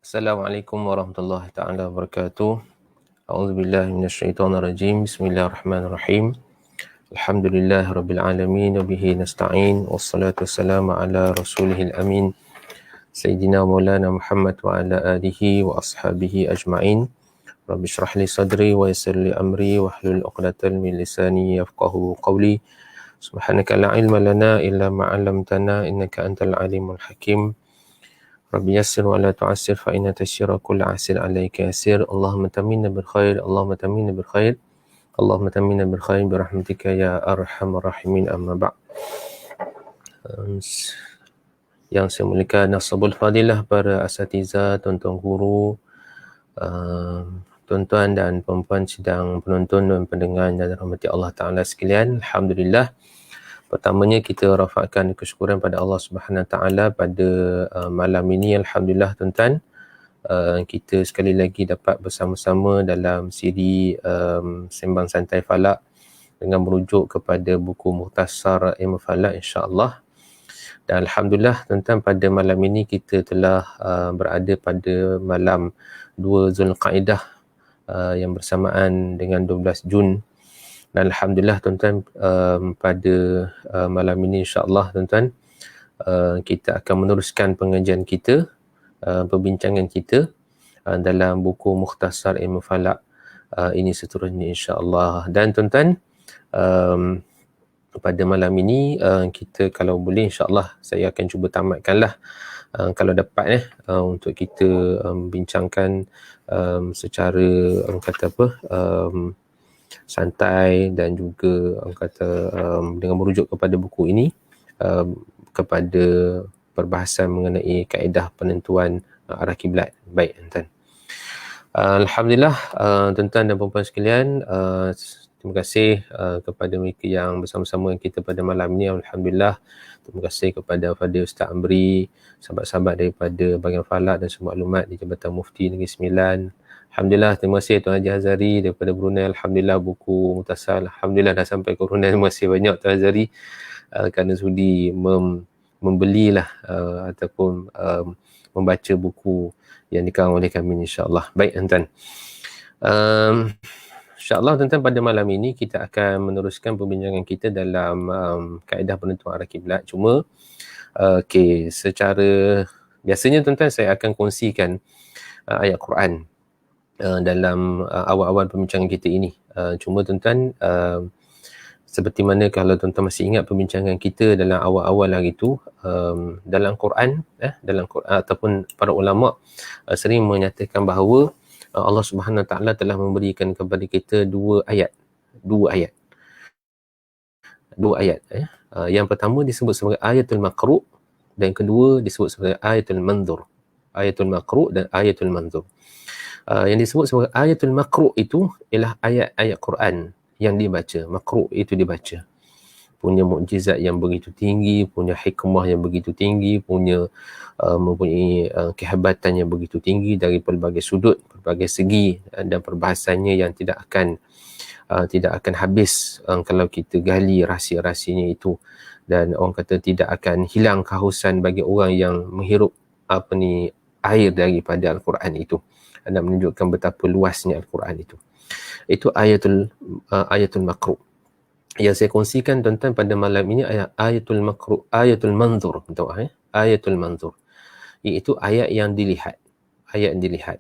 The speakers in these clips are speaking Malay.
Assalamualaikum warahmatullahi taala wabarakatuh. A'udzubillahi minasyaitonirrajim. Bismillahirrahmanirrahim. Alhamdulillahirabbil alamin wa bihi nasta'in. Wassalatu wassalamu ala rasulihil amin. Sayyidina Maulana Muhammad wa ala alihi wa ashabihi ajma'in. Rabbi shrah li sadri wa yassir li amri wa hlul 'uqdatam min lisani yafqahu qawli. Subhanaka la ilma lana illa ma 'allamtana innaka antal alimul hakim. Rabbi yassir wa la tu'assir fa inna tasyira kulla asir alayka yasir. Allahumma taminna bil khair, Allahumma taminna bil khair, Allahumma taminna bil khair bi rahmatika ya arhamar rahimin. Amma ba'd. Yang saya muliakan Nasabul Fadilah, para asatiza, tuan-tuan guru, tuan-tuan dan puan-puan sidang penonton dan pendengar dan rahmati Allah Ta'ala sekalian. Alhamdulillah. Pertamanya kita rafakkan kesyukuran pada Allah Subhanahu Wa Taala pada malam ini. Alhamdulillah tuan-tuan, kita sekali lagi dapat bersama-sama dalam siri Sembang Santai Falak dengan merujuk kepada buku Mukhtasar Ilmu Falak, insya-Allah. Dan alhamdulillah tuan-tuan, pada malam ini kita telah berada pada malam 2 Zulqaidah yang bersamaan dengan 12 Jun. Dan alhamdulillah tuan-tuan, pada malam ini insya-Allah tuan-tuan, kita akan meneruskan pengajian kita, perbincangan kita dalam buku Mukhtasar Ilmu Falak ini seterusnya insya-Allah. Dan tuan-tuan, pada malam ini kita kalau boleh insya-Allah saya akan cuba tamatkanlah kalau dapat untuk kita bincangkan secara kata apa, santai dan juga dengan merujuk kepada buku ini, kepada perbahasan mengenai kaedah penentuan arah kiblat. Baik tuan-tuan. Alhamdulillah tuan-tuan dan puan-puan sekalian, terima kasih kepada mereka yang bersama-sama kita pada malam ini. Alhamdulillah, terima kasih kepada Fadil Ustaz Amri, sahabat-sahabat daripada Bahagian Falak dan Semua Maklumat di Jabatan Mufti Negeri Sembilan. Alhamdulillah, terima kasih Tuan Haji Hazari daripada Brunei. Alhamdulillah, buku Mukhtasar alhamdulillah dah sampai ke Brunei. Terima kasih banyak Tuan Hazari kerana sudi membelilah ataupun membaca buku yang dikarang oleh kami, insya-Allah. Baik tuan-tuan. InsyaAllah tuan-tuan, pada malam ini kita akan meneruskan perbincangan kita dalam kaedah penentuan arah kiblat. Cuma secara biasanya tuan-tuan saya akan kongsikan ayat Quran dalam awal-awal perbincangan kita ini. Cuma tuan-tuan, seperti mana kalau tuan-tuan masih ingat perbincangan kita dalam awal-awal hari itu, dalam Quran ataupun para ulama sering menyatakan bahawa Allah Subhanahu Wa Taala telah memberikan kepada kita dua ayat. Yang pertama disebut sebagai ayatul maqru' dan kedua disebut sebagai ayatul manzur. Ayatul maqru' dan ayatul manzur. Yang disebut sebagai ayatul maqru' itu ialah ayat-ayat Quran yang dibaca. Maqru' itu dibaca. Punya mukjizat yang begitu tinggi, punya hikmah yang begitu tinggi, mempunyai kehebatan yang begitu tinggi dari pelbagai sudut, pelbagai segi, dan perbahasannya yang tidak akan habis kalau kita gali rahsia-rahsianya itu. Dan orang kata tidak akan hilang kehausan bagi orang yang menghirup air daripada Al-Quran itu. Dan menunjukkan betapa luasnya Al-Quran itu. Itu ayatul maqru'. Yang saya kongsikan tuan-tuan pada malam ini ayatul maqru', ayatul manzur, ayatul manzur, iaitu ayat yang dilihat.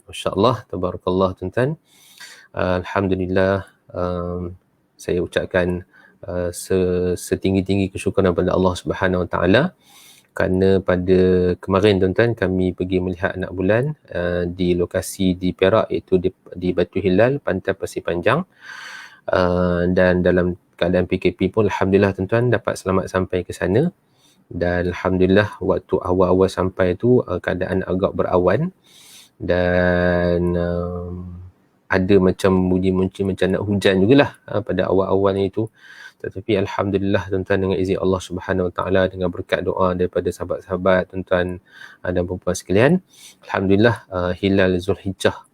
Masya-Allah, tabarakallah tuan-tuan. Alhamdulillah, saya ucapkan setinggi-tinggi kesyukuran kepada Allah Subhanahu Wa Taala kerana pada kemarin tuan-tuan kami pergi melihat anak bulan di lokasi di Perak, iaitu di Batu Hilal, Pantai Pasir Panjang, dan dalam keadaan PKP pun alhamdulillah tuan-tuan dapat selamat sampai ke sana. Dan alhamdulillah waktu awal-awal sampai tu keadaan agak berawan dan ada macam bunyi-bunyi macam nak hujan jugalah pada awal-awalnya itu. Tetapi alhamdulillah tuan-tuan, dengan izin Allah Subhanahu Wa Taala, dengan berkat doa daripada sahabat-sahabat tuan-tuan dan puan-puan sekalian, alhamdulillah hilal Zulhijjah,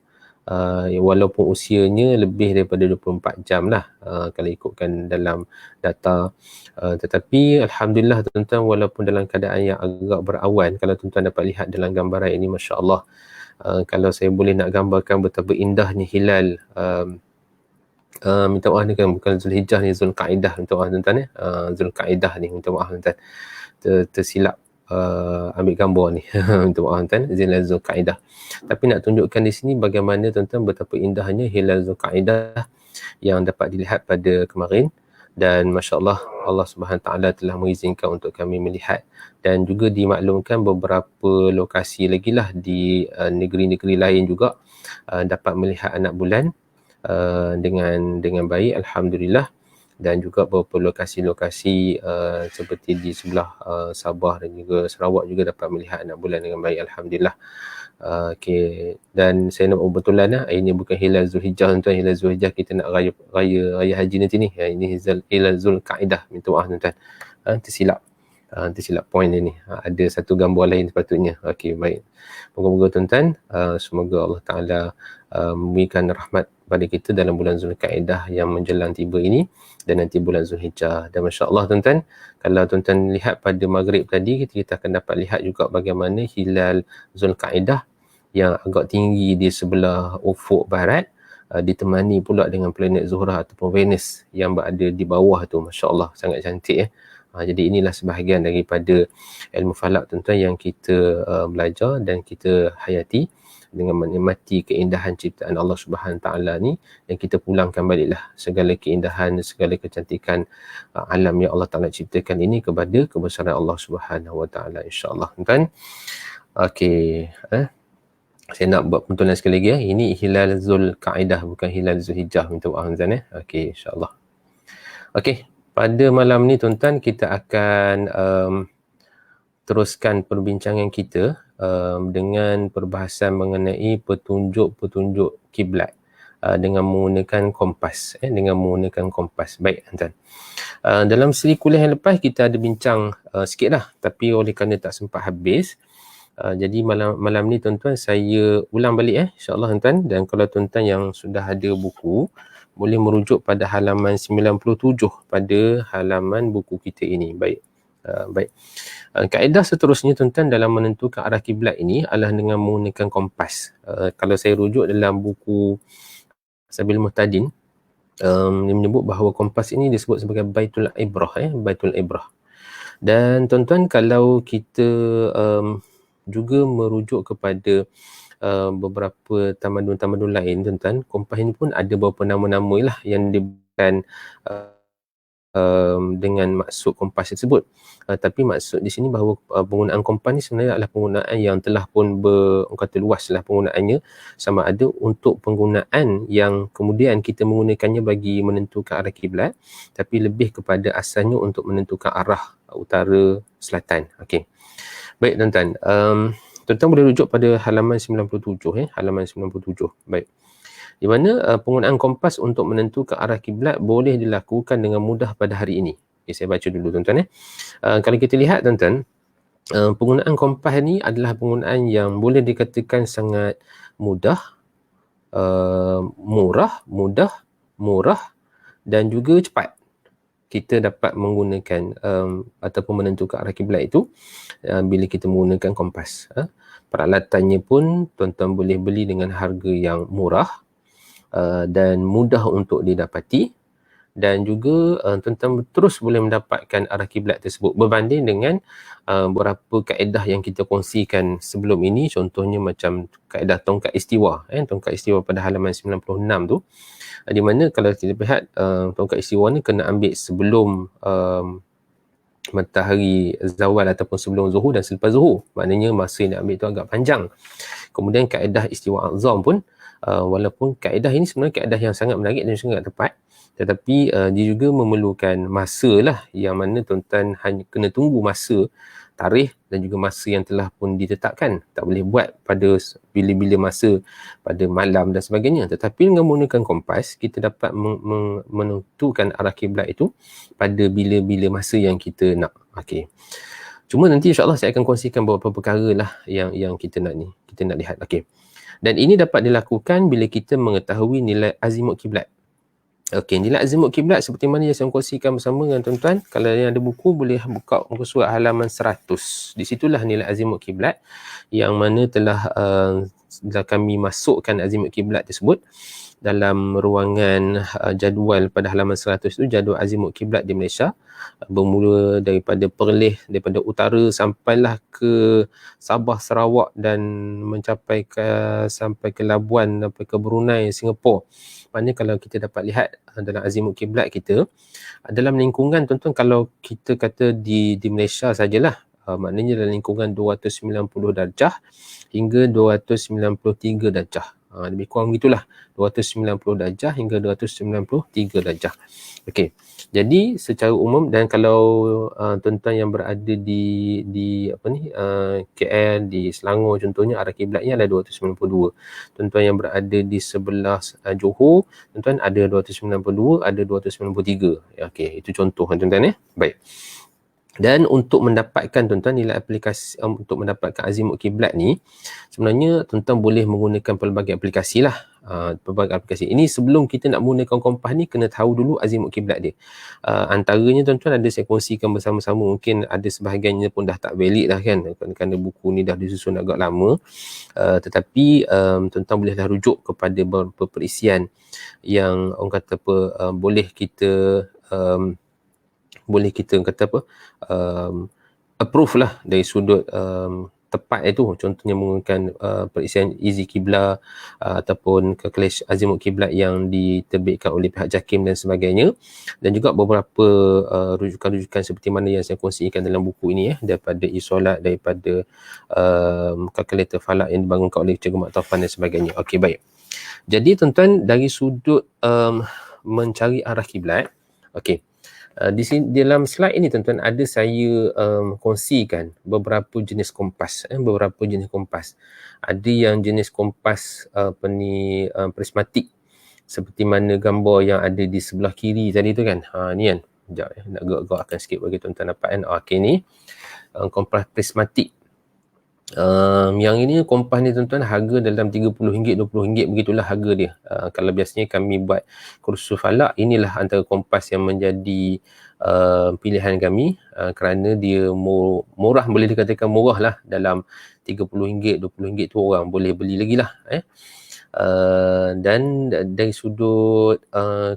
walaupun usianya lebih daripada 24 jam lah kalau ikutkan dalam data, tetapi alhamdulillah tuan-tuan, walaupun dalam keadaan yang agak berawan, kalau tuan-tuan dapat lihat dalam gambaran ini, masya-Allah, Kalau saya boleh nak gambarkan betapa indahnya hilal, minta maaf ni kan bukan Zulhijjah ni, Zulkaidah, minta maaf tuan-tuan ya. Zulkaidah ni, minta maaf tuan-tuan, tersilap ambil gambar ni. Minta maaf tuan-tuan, hilal Zulkaidah. Tapi nak tunjukkan di sini bagaimana tuan-tuan betapa indahnya hilal Zulkaidah yang dapat dilihat pada kemarin. Dan masya-Allah, Allah Subhanahu Taala telah mengizinkan untuk kami melihat, dan juga dimaklumkan beberapa lokasi lagi lah di negeri-negeri lain juga dapat melihat anak bulan dengan baik, alhamdulillah. Dan juga beberapa lokasi-lokasi seperti di sebelah Sabah dan juga Sarawak juga dapat melihat anak bulan dengan baik, alhamdulillah. Okey, dan saya nak kebetulan ini bukan hilal Zulhijjah tuan-tuan. Hilal Zulhijjah kita nak raya haji nanti ni. Ini hilal Zulkaidah, minta maaf tuan-tuan. Tersilap point ini. Ada satu gambar lain sepatutnya. Okey, baik. Moga-moga tuan-tuan, semoga Allah Taala memberikan rahmat pada kita dalam bulan Zulkaidah yang menjelang tiba ini, dan nanti bulan Zulhijjah. Dan masya-Allah tuan-tuan, kalau tuan-tuan lihat pada maghrib tadi, kita akan dapat lihat juga bagaimana hilal Zulkaidah yang agak tinggi di sebelah ufuk barat ditemani pula dengan planet Zuhrah ataupun Venus yang berada di bawah tu. Masya-Allah, sangat cantik ya. Jadi inilah sebahagian daripada ilmu falak tuan-tuan yang kita belajar dan kita hayati dengan menikmati keindahan ciptaan Allah Subhanahu Taala ni, dan kita pulangkan baliklah segala keindahan, segala kecantikan alam yang Allah Taala ciptakan ini kepada kebesaran Allah Subhanahu Wa Taala, insya-Allah tuan-tuan. Okey, saya nak buat pentulan sekali lagi ya. Ini hilal Zulkaidah, bukan hilal Zulhijjah, minta maaf tuan-tuan ya. Okey, insya-Allah. Okey, pada malam ni tuan-tuan kita akan teruskan perbincangan kita dengan perbahasan mengenai petunjuk-petunjuk kiblat dengan menggunakan kompas. Dengan menggunakan kompas. Baik tuan-tuan. Dalam siri kuliah yang lepas kita ada bincang sikit lah, tapi oleh kerana tak sempat habis, jadi malam ni tuan-tuan saya ulang balik insya-Allah tuan-tuan. Dan kalau tuan-tuan yang sudah ada buku, boleh merujuk pada halaman 97 pada halaman buku kita ini. Baik. Baik. Kaedah seterusnya tuan-tuan dalam menentukan arah kiblat ini adalah dengan menggunakan kompas. Kalau saya rujuk dalam buku Sabil Muhtadin, dia menyebut bahawa kompas ini disebut sebagai Baitul Ibrah, Baitul Ibrah. Dan tuan-tuan, kalau kita juga merujuk kepada beberapa tamadun-tamadun lain tuan-tuan, kompas ini pun ada beberapa nama-nama lah yang diberikan dengan maksud kompas tersebut. Tapi maksud di sini bahawa penggunaan kompas ni sebenarnya adalah penggunaan yang telah pun luas lah penggunaannya, sama ada untuk penggunaan yang kemudian kita menggunakannya bagi menentukan arah kiblat, tapi lebih kepada asalnya untuk menentukan arah utara selatan. Okey. Baik tuan-tuan, tuan-tuan boleh rujuk pada halaman 97 halaman 97. Baik. Di mana penggunaan kompas untuk menentukan arah kiblat boleh dilakukan dengan mudah pada hari ini. Okay, saya baca dulu tuan-tuan kalau kita lihat tuan-tuan, penggunaan kompas ni adalah penggunaan yang boleh dikatakan sangat mudah, murah dan juga cepat. Kita dapat menggunakan ataupun menentukan arah kiblat itu bila kita menggunakan kompas. Peralatannya pun tuan-tuan boleh beli dengan harga yang murah dan mudah untuk didapati, dan juga tuan-tuan terus boleh mendapatkan arah kiblat tersebut berbanding dengan beberapa kaedah yang kita kongsikan sebelum ini. Contohnya macam kaedah tongkat istiwa, tongkat istiwa pada halaman 96 tu, di mana kalau kita lihat tongkat istiwa ni kena ambil sebelum matahari zawal ataupun sebelum zuhur dan selepas zuhur. Maknanya masa yang nak ambil tu agak panjang. Kemudian kaedah istiwa azam pun, walaupun kaedah ini sebenarnya kaedah yang sangat menarik dan sangat tepat, tetapi dia juga memerlukan masa lah, yang mana tuan-tuan hanya kena tunggu masa, tarikh dan juga masa yang telah pun ditetapkan. Tak boleh buat pada bila-bila masa, pada malam dan sebagainya. Tetapi dengan menggunakan kompas, kita dapat menentukan arah kiblat itu pada bila-bila masa yang kita nak. Okey. Cuma nanti insya-Allah saya akan kongsikan beberapa perkara lah yang kita nak lihat. Okey. Dan ini dapat dilakukan bila kita mengetahui nilai azimut kiblat. Okey, nilai azimut kiblat seperti mana yang saya kongsikan bersama dengan tuan-tuan. Kalau yang ada buku boleh buka muka surat halaman 100. Di situlah nilai azimut kiblat yang mana telah kami masukkan azimut kiblat tersebut dalam ruangan jadual pada halaman 100 itu, jadual azimut kiblat di Malaysia, bermula daripada Perlis, daripada utara sampailah ke Sabah, Sarawak dan mencapai sampai ke Labuan, sampai ke Brunei, Singapura. Maknanya kalau kita dapat lihat dalam azimut kiblat kita, dalam lingkungan tuan-tuan, kalau kita kata di Malaysia sajalah, maknanya dalam lingkungan 290 darjah hingga 293 darjah. Lebih kurang begitulah, 290 darjah hingga 293 darjah. Okey. Jadi secara umum, dan kalau tuan-tuan yang berada di KL, di Selangor contohnya, arah kiblatnya ada 292. Tuan-tuan yang berada di sebelah Johor, tuan-tuan ada 292, ada 293. Okey, itu contoh tuan-tuan ya. Baik. Dan untuk mendapatkan tuan-tuan nilai aplikasi, untuk mendapatkan azimut kiblat ni, sebenarnya tuan-tuan boleh menggunakan pelbagai aplikasi lah. Pelbagai aplikasi ini, sebelum kita nak menggunakan kompas ni, kena tahu dulu azimut kiblat dia. Antaranya tuan-tuan ada saya kongsikan bersama-sama, mungkin ada sebahagiannya pun dah tak valid dah kan, kerana buku ni dah disusun agak lama. Tetapi tuan-tuan bolehlah rujuk kepada beberapa perisian yang orang kata apa, boleh kita kata apa, approve lah dari sudut tepat itu. Contohnya menggunakan perisian Easy Qibla ataupun calculation azimut kiblat yang diterbitkan oleh pihak JAKIM dan sebagainya, dan juga beberapa rujukan-rujukan seperti mana yang saya kongsikan dalam buku ini daripada isolat, daripada kalkulator falak yang dibangunkan oleh Cikgu Mat Taufan dan sebagainya. Okey, baik. Jadi tuan-tuan, dari sudut mencari arah kiblat, okey, di sini, dalam slide ini tuan-tuan, ada saya kongsikan beberapa jenis kompas. Beberapa jenis kompas. Ada yang jenis kompas prismatik, seperti mana gambar yang ada di sebelah kiri tadi tu kan. Ni kan. Sekejap nak gerak-gerakkan sikit bagi tuan-tuan dapat kan. Okey, ni kompas prismatik. Yang ini kompas ni tuan-tuan harga dalam RM30, RM20, begitulah harga dia. Kalau biasanya kami buat kursus falak, inilah antara kompas yang menjadi pilihan kami, kerana dia murah, boleh dikatakan murah lah. Dalam RM30, RM20 tu orang boleh beli lagi lah. Dan dari sudut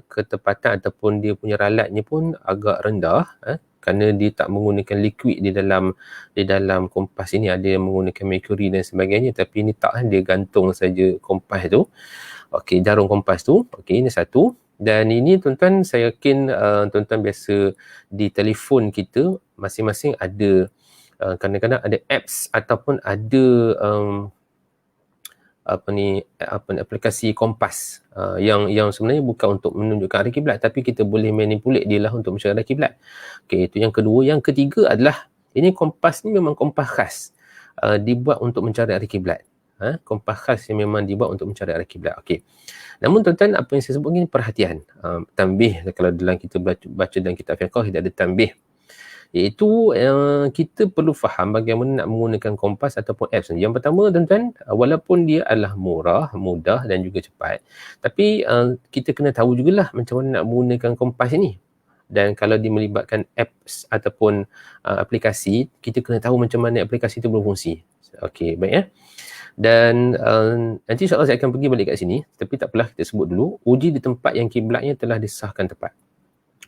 ketepatan ataupun dia punya ralatnya pun agak rendah, kerana dia tak menggunakan liquid di dalam kompas ini. Ada yang menggunakan mercury dan sebagainya, tapi ini tak, dia gantung saja kompas tu. Okey, jarum kompas tu. Okey, ini satu. Dan ini tuan-tuan, saya yakin tuan-tuan biasa di telefon kita masing-masing ada, kadang-kadang ada apps ataupun ada aplikasi kompas yang sebenarnya bukan untuk menunjukkan arah kiblat, tapi kita boleh manipulate dia lah untuk mencari arah kiblat. Okey, itu yang kedua. Yang ketiga adalah, ini kompas ni memang kompas khas, dibuat untuk mencari arah kiblat. Kompas khas yang memang dibuat untuk mencari arah kiblat. Okey. Namun tuan-tuan, apa yang saya sebut ini perhatian. Tanbih, kalau dalam kita baca dalam kitab fiqh tidak ada tanbih, iaitu kita perlu faham bagaimana nak menggunakan kompas ataupun apps ni. Yang pertama tuan-tuan, walaupun dia adalah murah, mudah dan juga cepat, tapi kita kena tahu jugalah macam mana nak menggunakan kompas ini. Dan kalau dia melibatkan apps ataupun aplikasi, kita kena tahu macam mana aplikasi itu berfungsi. Okey, baik ya. Dan nanti insyaAllah saya akan pergi balik kat sini, tapi tak apalah, kita sebut dulu. Uji di tempat yang kiblatnya telah disahkan tepat.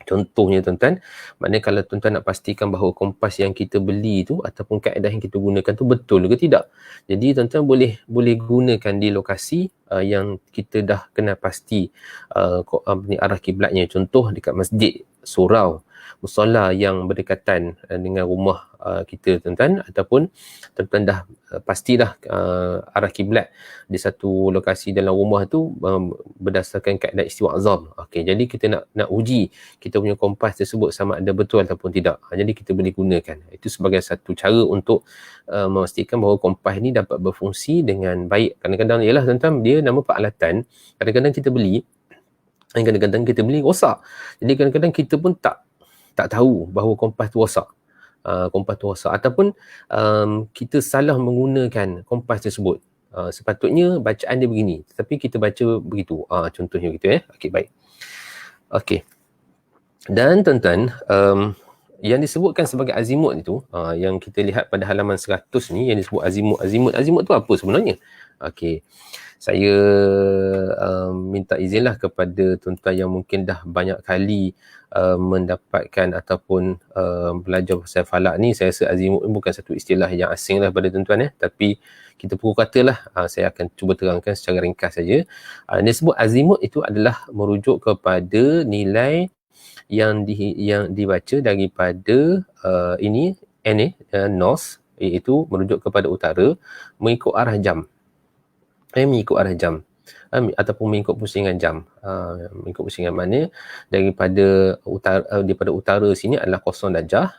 Contohnya tuan-tuan, maknanya kalau tuan-tuan nak pastikan bahawa kompas yang kita beli tu ataupun kaedah yang kita gunakan tu betul ke tidak. Jadi tuan-tuan boleh gunakan di lokasi yang kita dah kenal pasti arah kiblatnya. Contoh dekat masjid, surau, musalla yang berdekatan dengan rumah kita tuan-tuan, ataupun tuan-tuan dah pastilah arah kiblat di satu lokasi dalam rumah tu berdasarkan kaedah istiwa azam. Okey, jadi kita nak uji kita punya kompas tersebut sama ada betul ataupun tidak. Jadi kita boleh gunakan. Itu sebagai satu cara untuk memastikan bahawa kompas ni dapat berfungsi dengan baik. Kadang-kadang ialah tuan-tuan, dia nama peralatan, kadang-kadang kita beli, dan kadang-kadang kita beli rosak. Jadi kadang-kadang kita pun tak tahu bahawa kompas tu rosak. Ataupun kita salah menggunakan kompas tersebut. Sepatutnya bacaan dia begini, tapi kita baca begitu. Contohnya gitu Okey, baik. Okey. Dan tuan-tuan, yang disebutkan sebagai azimut itu, yang kita lihat pada halaman 100 ni, yang disebut azimut tu apa sebenarnya? Okey, saya minta izinlah kepada tuan-tuan yang mungkin dah banyak kali mendapatkan ataupun belajar pasal falak ni. Saya rasa azimut bukan satu istilah yang asing lah pada tuan-tuan, tapi kita pukul katalah, saya akan cuba terangkan secara ringkas saja. Yang disebut azimut itu adalah merujuk kepada nilai yang dibaca daripada north, iaitu merujuk kepada utara, mengikut arah jam. Mengikut arah jam ataupun mengikut pusingan jam. Mengikut pusingan mana daripada utara sini adalah 0 darjah.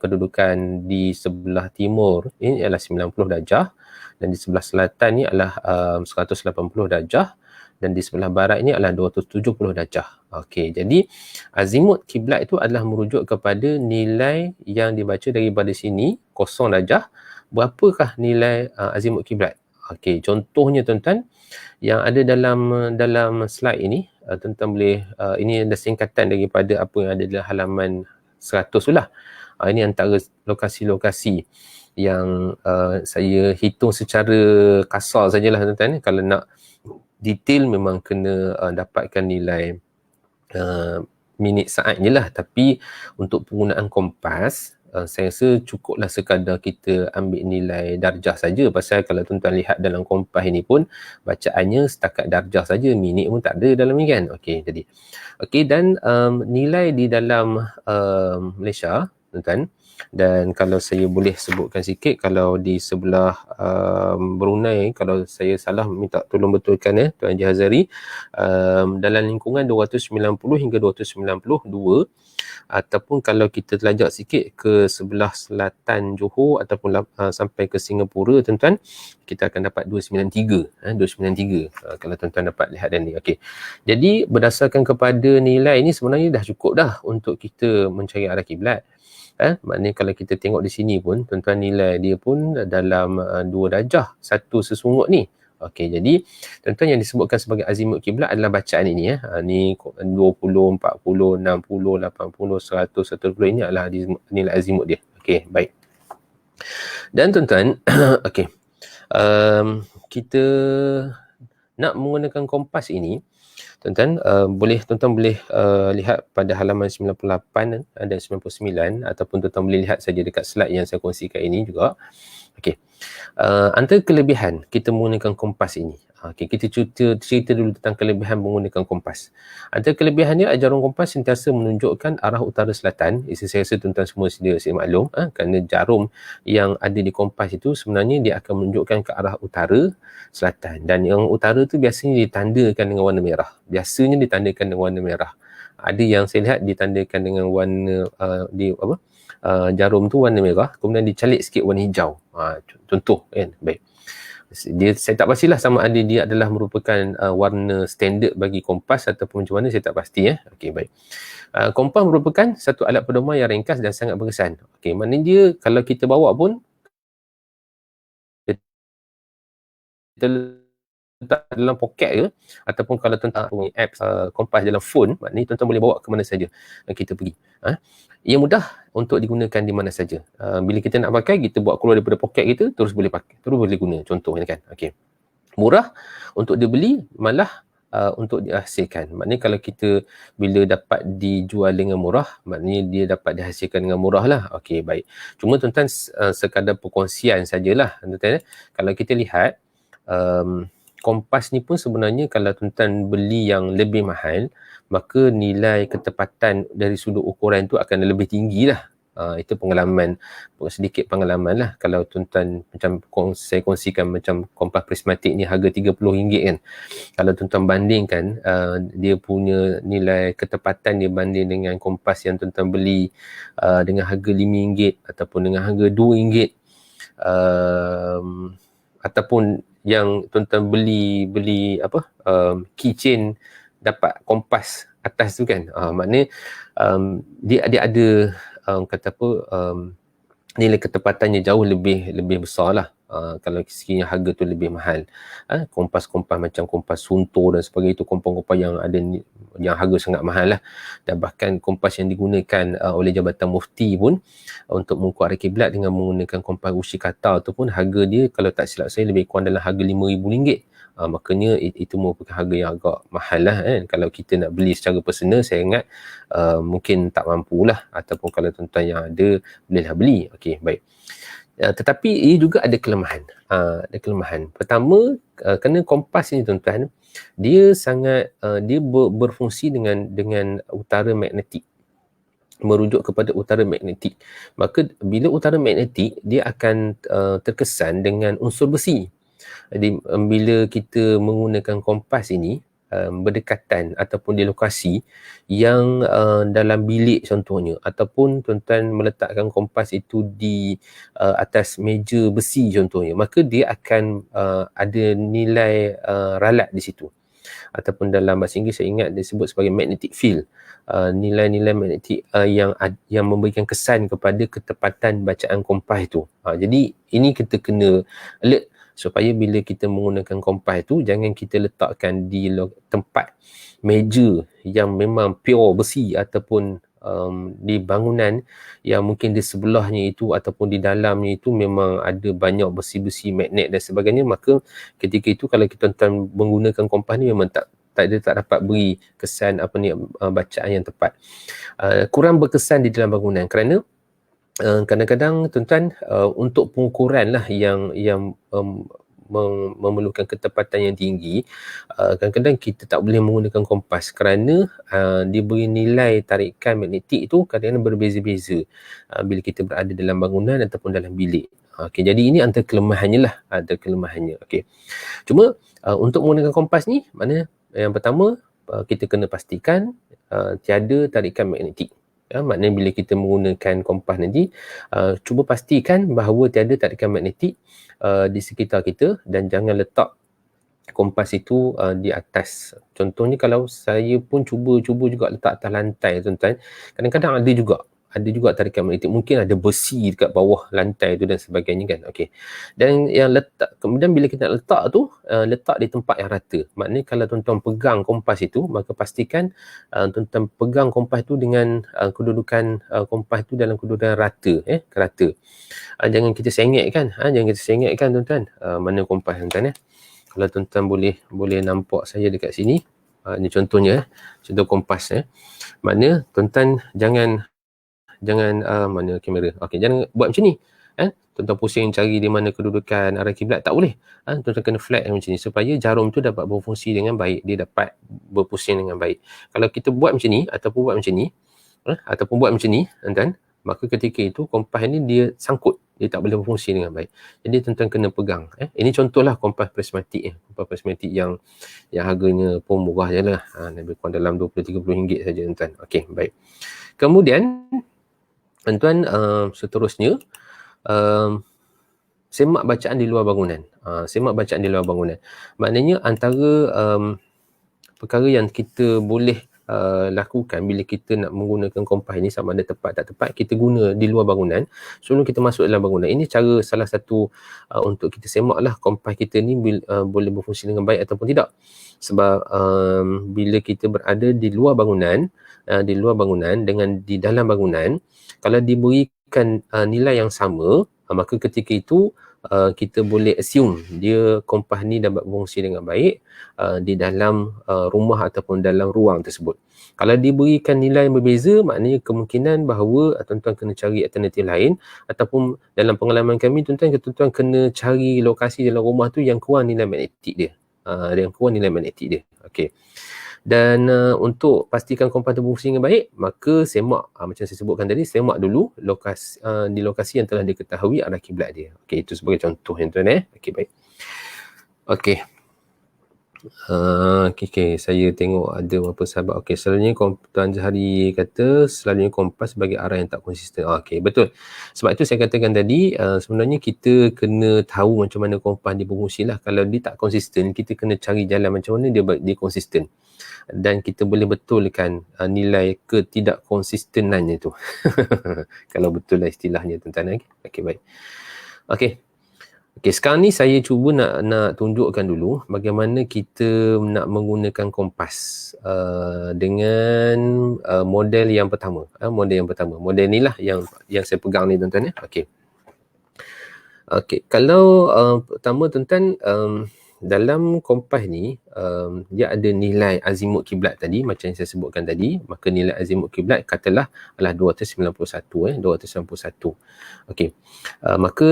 Kedudukan di sebelah timur ini adalah 90 darjah, dan di sebelah selatan ni adalah 180 darjah, dan di sebelah barat ini adalah 270 darjah. Okey, jadi azimut kiblat itu adalah merujuk kepada nilai yang dibaca daripada sini 0 darjah. Berapakah nilai azimut kiblat? Okey, contohnya tuan-tuan yang ada dalam slide ini, tuan-tuan boleh, ini adalah singkatan daripada apa yang ada dalam halaman 100 tu lah. Ini antara lokasi-lokasi yang saya hitung secara kasar sajalah tuan-tuan. Kalau nak detail memang kena dapatkan nilai minit saat je lah. Tapi untuk penggunaan kompas, saya rasa cukuplah sekadar kita ambil nilai darjah saja. Pasal kalau tuan-tuan lihat dalam kompas ini pun bacaannya setakat darjah saja, minit pun tak ada dalam ni kan. Okey, jadi dan nilai di dalam Malaysia tuan-tuan, dan kalau saya boleh sebutkan sikit, kalau di sebelah Brunei, kalau saya salah minta tolong betulkan Tuan Haji Hazari, dalam lingkungan 290 hingga 292, ataupun kalau kita telajak sikit ke sebelah selatan Johor ataupun sampai ke Singapura tuan-tuan, kita akan dapat 293. 293 kalau tuan-tuan dapat lihat dan ni. Okey, jadi berdasarkan kepada nilai ini sebenarnya dah cukup dah untuk kita mencari arah kiblat. Maknanya kalau kita tengok di sini pun tuan-tuan, nilai dia pun dalam 2 darjah satu sesungut ni. Okey, jadi tuan-tuan yang disebutkan sebagai azimut kiblat adalah bacaan ini ni 20, 40, 60, 80, 100, 120, ini adalah nilai azimut dia. Okey, baik. Dan tuan-tuan, okey. Kita nak menggunakan kompas ini, tuan-tuan tuan-tuan boleh lihat pada halaman 98 dan 99, ataupun tuan-tuan boleh lihat saja dekat slide yang saya kongsikan ini juga. Okey. Antara kelebihan kita menggunakan kompas ini. Okey, kita cerita dulu tentang kelebihan menggunakan kompas. Antara kelebihannya, jarum kompas sentiasa menunjukkan arah utara selatan. Saya rasa tuan-tuan semua sedia maklum, kerana jarum yang ada di kompas itu sebenarnya dia akan menunjukkan ke arah utara selatan, dan yang utara tu biasanya ditandakan dengan warna merah. Biasanya ditandakan dengan warna merah. Ada yang saya lihat ditandakan dengan warna jarum tu warna merah, kemudian dicalik sikit warna hijau. Contoh kan. Baik. Saya tak pastilah sama ada dia adalah merupakan warna standard bagi kompas ataupun macam mana, saya tak pasti. Okey, baik. Kompas merupakan satu alat pedoman yang ringkas dan sangat berkesan. Okey, maknanya dia kalau kita bawa pun kita letak dalam poket ke, ataupun kalau tuan-tuan punya apps kompas dalam phone, maknanya tuan-tuan boleh bawa ke mana saja kita pergi. Ia mudah untuk digunakan di mana saja. Bila kita nak pakai, kita buat keluar daripada poket kita, terus boleh pakai, terus boleh guna, contohnya kan. Okey. Murah untuk dibeli, malah untuk dihasilkan. Maknanya kalau kita bila dapat dijual dengan murah, maknanya dia dapat dihasilkan dengan murah lah. Okey, baik. Cuma tuan-tuan sekadar perkongsian sajalah tuan-tuan. Kalau kita lihat kompas ni pun sebenarnya kalau tuan-tuan beli yang lebih mahal, maka nilai ketepatan dari sudut ukuran tu akan lebih tinggi lah. Itu sedikit pengalaman lah. Kalau tuan-tuan macam saya kongsikan macam kompas prismatik ni harga RM30 kan. Kalau tuan-tuan bandingkan dia punya nilai ketepatan dia banding dengan kompas yang tuan-tuan beli dengan harga RM5 ataupun dengan harga RM2, ataupun yang tuan-tuan beli keychain dapat kompas atas tu kan, maknanya dia ada nilai ketepatannya jauh lebih besar lah. kalau sekiranya harga tu lebih mahal. Kompas-kompas macam kompas Sunto dan sebagainya itu kompas-kompas yang ada yang harga sangat mahal lah. Dan bahkan kompas yang digunakan oleh Jabatan Mufti pun untuk mengukur arah kiblat dengan menggunakan kompas Ushikata tu pun harga dia kalau tak silap saya lebih kurang dalam harga RM5,000. Makanya itu merupakan harga yang agak mahal lah kan. Kalau kita nak beli secara personal, saya ingat mungkin tak mampulah, ataupun kalau tuan-tuan yang ada bolehlah beli. Okey, baik. Tetapi ia juga ada kelemahan. Ada kelemahan. Pertama, kerana kompas ini tuan-tuan, dia sangat dia berfungsi dengan utara magnetik, merujuk kepada utara magnetik. Maka bila utara magnetik, dia akan terkesan dengan unsur besi. Jadi bila kita menggunakan kompas ini berdekatan ataupun di lokasi yang dalam bilik contohnya, ataupun tuan-tuan meletakkan kompas itu di atas meja besi contohnya, maka dia akan ada nilai ralat di situ, ataupun dalam bahasa Inggeris saya ingat disebut sebagai magnetic field. Nilai-nilai magnetik yang memberikan kesan kepada ketepatan bacaan kompas itu. Jadi ini kita kena alert supaya bila kita menggunakan kompas itu, jangan kita letakkan di tempat meja yang memang pure besi, ataupun di bangunan yang mungkin di sebelahnya itu ataupun di dalamnya itu memang ada banyak besi-besi, magnet dan sebagainya. Maka ketika itu kalau kita menggunakan kompas ni memang tak dapat beri kesan bacaan yang tepat. Kurang berkesan di dalam bangunan kerana kadang-kadang tuan-tuan untuk pengukuran lah yang memerlukan ketepatan yang tinggi, kadang-kadang kita tak boleh menggunakan kompas kerana diberi nilai tarikan magnetik itu kadang-kadang berbeza-beza bila kita berada dalam bangunan ataupun dalam bilik. Okey, jadi ini antara kelemahannya lah, Okey. Cuma untuk menggunakan kompas ni, mana yang pertama kita kena pastikan tiada tarikan magnetik. Maknanya bila kita menggunakan kompas nanti, cuba pastikan bahawa tiada tarikan magnetik di sekitar kita, dan jangan letak kompas itu di atas. Contohnya kalau saya pun cuba juga letak atas lantai tuan-tuan, kadang-kadang ada juga tarikan magnetik, mungkin ada besi dekat bawah lantai tu dan sebagainya kan. Okey. Dan yang kemudian bila kita nak letak tu, letak di tempat yang rata. Maknanya kalau tuan-tuan pegang kompas itu, maka pastikan tuan-tuan pegang kompas itu dengan kedudukan kompas itu dalam kedudukan rata, rata. Jangan kita sengit kan, tuan-tuan. Mana kompas tuan-tuan Kalau tuan-tuan boleh nampak saya dekat sini, ini contohnya, contoh kompas Maknanya tuan-tuan jangan mana kamera. Okey, jangan buat macam ni. Tuan-tuan pusing cari di mana kedudukan arah kiblat, tak boleh. Tuan-tuan kena flat macam ni supaya jarum tu dapat berfungsi dengan baik, dia dapat berpusing dengan baik. Kalau kita buat macam ni ataupun buat macam ni, tuan-tuan, maka ketika itu kompas ni dia sangkut, dia tak boleh berfungsi dengan baik. Jadi tuan-tuan kena pegang. Ini contohlah kompas prismatik kompas prismatik yang harganya pun murah je lah. Lebih kurang dalam RM20-30 saja tuan-tuan. Okey, baik. Kemudian tuan-tuan, seterusnya semak bacaan di luar bangunan. Maknanya antara perkara yang kita boleh lakukan bila kita nak menggunakan kompas ini, sama ada tepat tak tepat, kita guna di luar bangunan sebelum kita masuk dalam bangunan. Ini cara salah satu untuk kita semaklah kompas kita ni boleh berfungsi dengan baik ataupun tidak. Sebab bila kita berada di luar bangunan dengan di dalam bangunan, kalau diberikan nilai yang sama, maka ketika itu kita boleh assume dia kompas ni dapat berfungsi dengan baik di dalam rumah ataupun dalam ruang tersebut. Kalau diberikan nilai yang berbeza, maknanya kemungkinan bahawa tuan-tuan kena cari alternatif lain, ataupun dalam pengalaman kami tuan-tuan kena cari lokasi dalam rumah tu yang kurang nilai magnetik dia. Okey. Dan untuk pastikan kompas tu berfungsi dengan baik, maka semak, macam saya sebutkan tadi, semak dulu di lokasi yang telah diketahui arah kiblat dia. Okey, itu sebagai contoh tuan-tuan. Okey, baik. Okey. Okay, saya tengok ada beberapa sahabat. Okey, selalunya Tuan Jahari kata selalunya kompas sebagai arah yang tak konsisten. Okey, betul. Sebab itu saya katakan tadi, sebenarnya kita kena tahu macam mana kompas dia berfungsi lah. Kalau dia tak konsisten, kita kena cari jalan macam mana dia konsisten. Dan kita boleh betulkan nilai ketidakkonsistenannya tu. Kalau betul lah istilahnya tuan-tuan. Okey, baik. Okey. Okey, sekarang ni saya cuba nak tunjukkan dulu bagaimana kita nak menggunakan kompas dengan model yang pertama. Model ni lah yang saya pegang ni tuan-tuan ya. Okey. Okey, kalau pertama tuan-tuan, dalam kompas ni dia ada nilai azimut kiblat tadi macam yang saya sebutkan tadi. Maka nilai azimut kiblat katalah adalah 291. Okey. Maka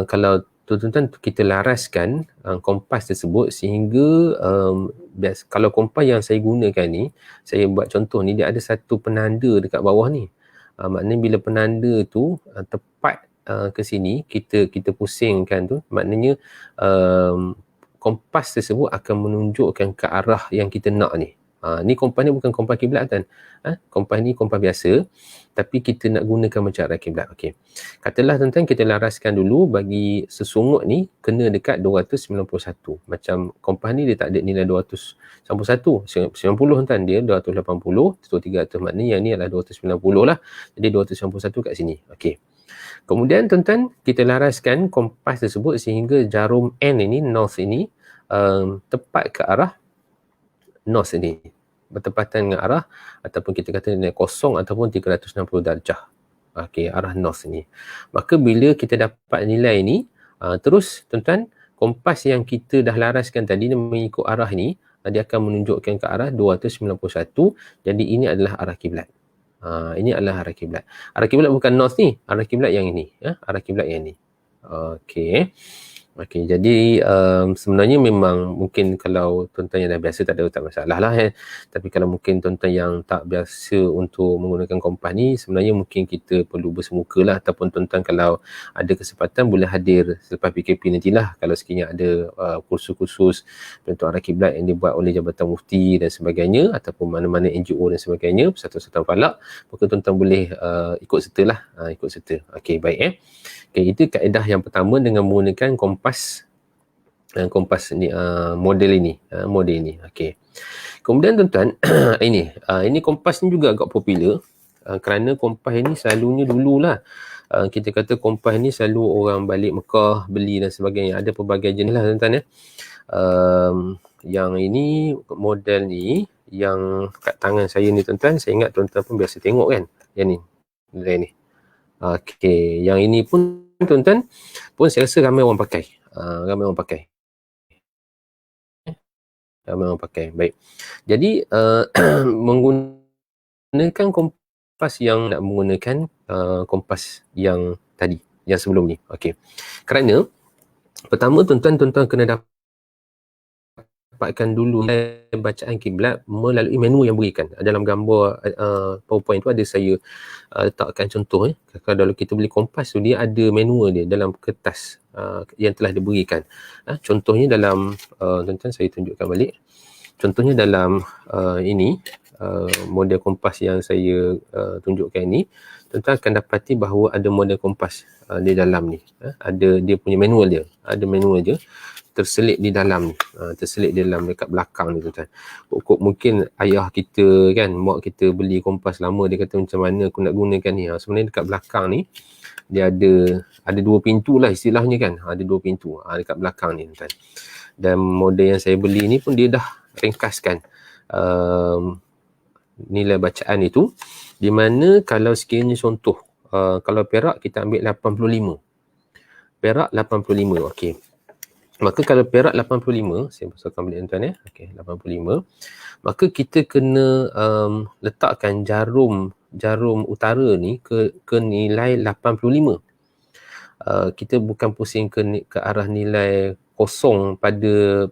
kalau tuan-tuan kita laraskan kompas tersebut sehingga kalau kompas yang saya gunakan ni, saya buat contoh ni, dia ada satu penanda dekat bawah ni. Maknanya bila penanda tu tepat ke sini, kita pusingkan tu, maknanya kompas tersebut akan menunjukkan ke arah yang kita nak ni. Ni kompas ni bukan kompas kiblat kan. Kompas ni kompas biasa, tapi kita nak gunakan macam arah kiblat. Okey. Katalah tuan-tuan kita laraskan dulu bagi sesungut ni kena dekat 291. Macam kompas ni dia tak ada nilai 291. 90 tuan, dia 280, tu 300, maknanya yang ni adalah 290 lah. Jadi 291 kat sini. Okey. Kemudian tuan-tuan kita laraskan kompas tersebut sehingga jarum N ini, north ini tepat ke arah north ini, bertepatan dengan arah ataupun kita kata nilai kosong ataupun 360 darjah. Okey, arah north ni. Maka bila kita dapat nilai ni, terus tuan-tuan, kompas yang kita dah laraskan tadi mengikut arah ni, dia akan menunjukkan ke arah 291. Jadi ini adalah arah kiblat. Ini adalah arah kiblat. Arah kiblat bukan north ni, arah kiblat yang ini. Arah kiblat yang ini. Okey. Okey, jadi sebenarnya memang mungkin kalau tuan-tuan yang dah biasa tak masalah lah Tapi kalau mungkin tuan-tuan yang tak biasa untuk menggunakan kompas ni, sebenarnya mungkin kita perlu bersemuka lah, ataupun tuan-tuan kalau ada kesempatan boleh hadir selepas PKP nantilah, kalau sekiranya ada kursus-kursus bentuk arah kiblat yang dibuat oleh Jabatan Mufti dan sebagainya, ataupun mana-mana NGO dan sebagainya, Persatuan Falak, maka tuan-tuan boleh ikut serta lah. Ikut serta. Okey, baik Okay, itu kaedah yang pertama dengan menggunakan kompas ni, model ini. Okey. Kemudian tuan-tuan, ini kompas ni juga agak popular kerana kompas ini selalunya dululah kita kata kompas ni selalu orang balik Mekah beli dan sebagainya. Ada pelbagai jenis lah tuan-tuan ya. Yang ini model ni yang kat tangan saya ni tuan-tuan, saya ingat tuan-tuan pun biasa tengok kan. Yang ni. Model ni. Okey, yang ini pun tuan-tuan pun saya rasa ramai orang pakai. Ramai orang pakai. Baik. Jadi menggunakan kompas yang nak menggunakan kompas yang tadi, yang sebelum ni. Okey. Kerana pertama tuan-tuan kena dapatkan dulu bacaan kiblat melalui menu yang berikan. Dalam gambar PowerPoint tu ada saya letakkan contoh. Kalau kita beli kompas tu, dia ada manual dia dalam kertas yang telah diberikan. Contohnya dalam tuan-tuan saya tunjukkan balik. Contohnya dalam ini model kompas yang saya tunjukkan ini, tuan-tuan akan dapati bahawa ada model kompas di dalam ni. Ada dia punya manual dia. Ada manual dia terselit di dalam ni, dekat belakang ni tuan-tuan. Mungkin ayah kita kan, mak kita beli kompas lama, dia kata macam mana aku nak gunakan ni. Sebenarnya dekat belakang ni dia ada dua pintu lah istilahnya kan. Ada dua pintu dekat belakang ni tuan-tuan. Dan model yang saya beli ni pun dia dah ringkaskan nilai bacaan itu, di mana kalau sekiranya contoh kalau perak kita ambil 85. Perak 85. Okey. Maka kalau perak 85, saya besarkan balik tuan-tuan ya. Okey, 85. Maka kita kena letakkan jarum utara ni ke nilai 85. Kita bukan pusing ke arah nilai kosong pada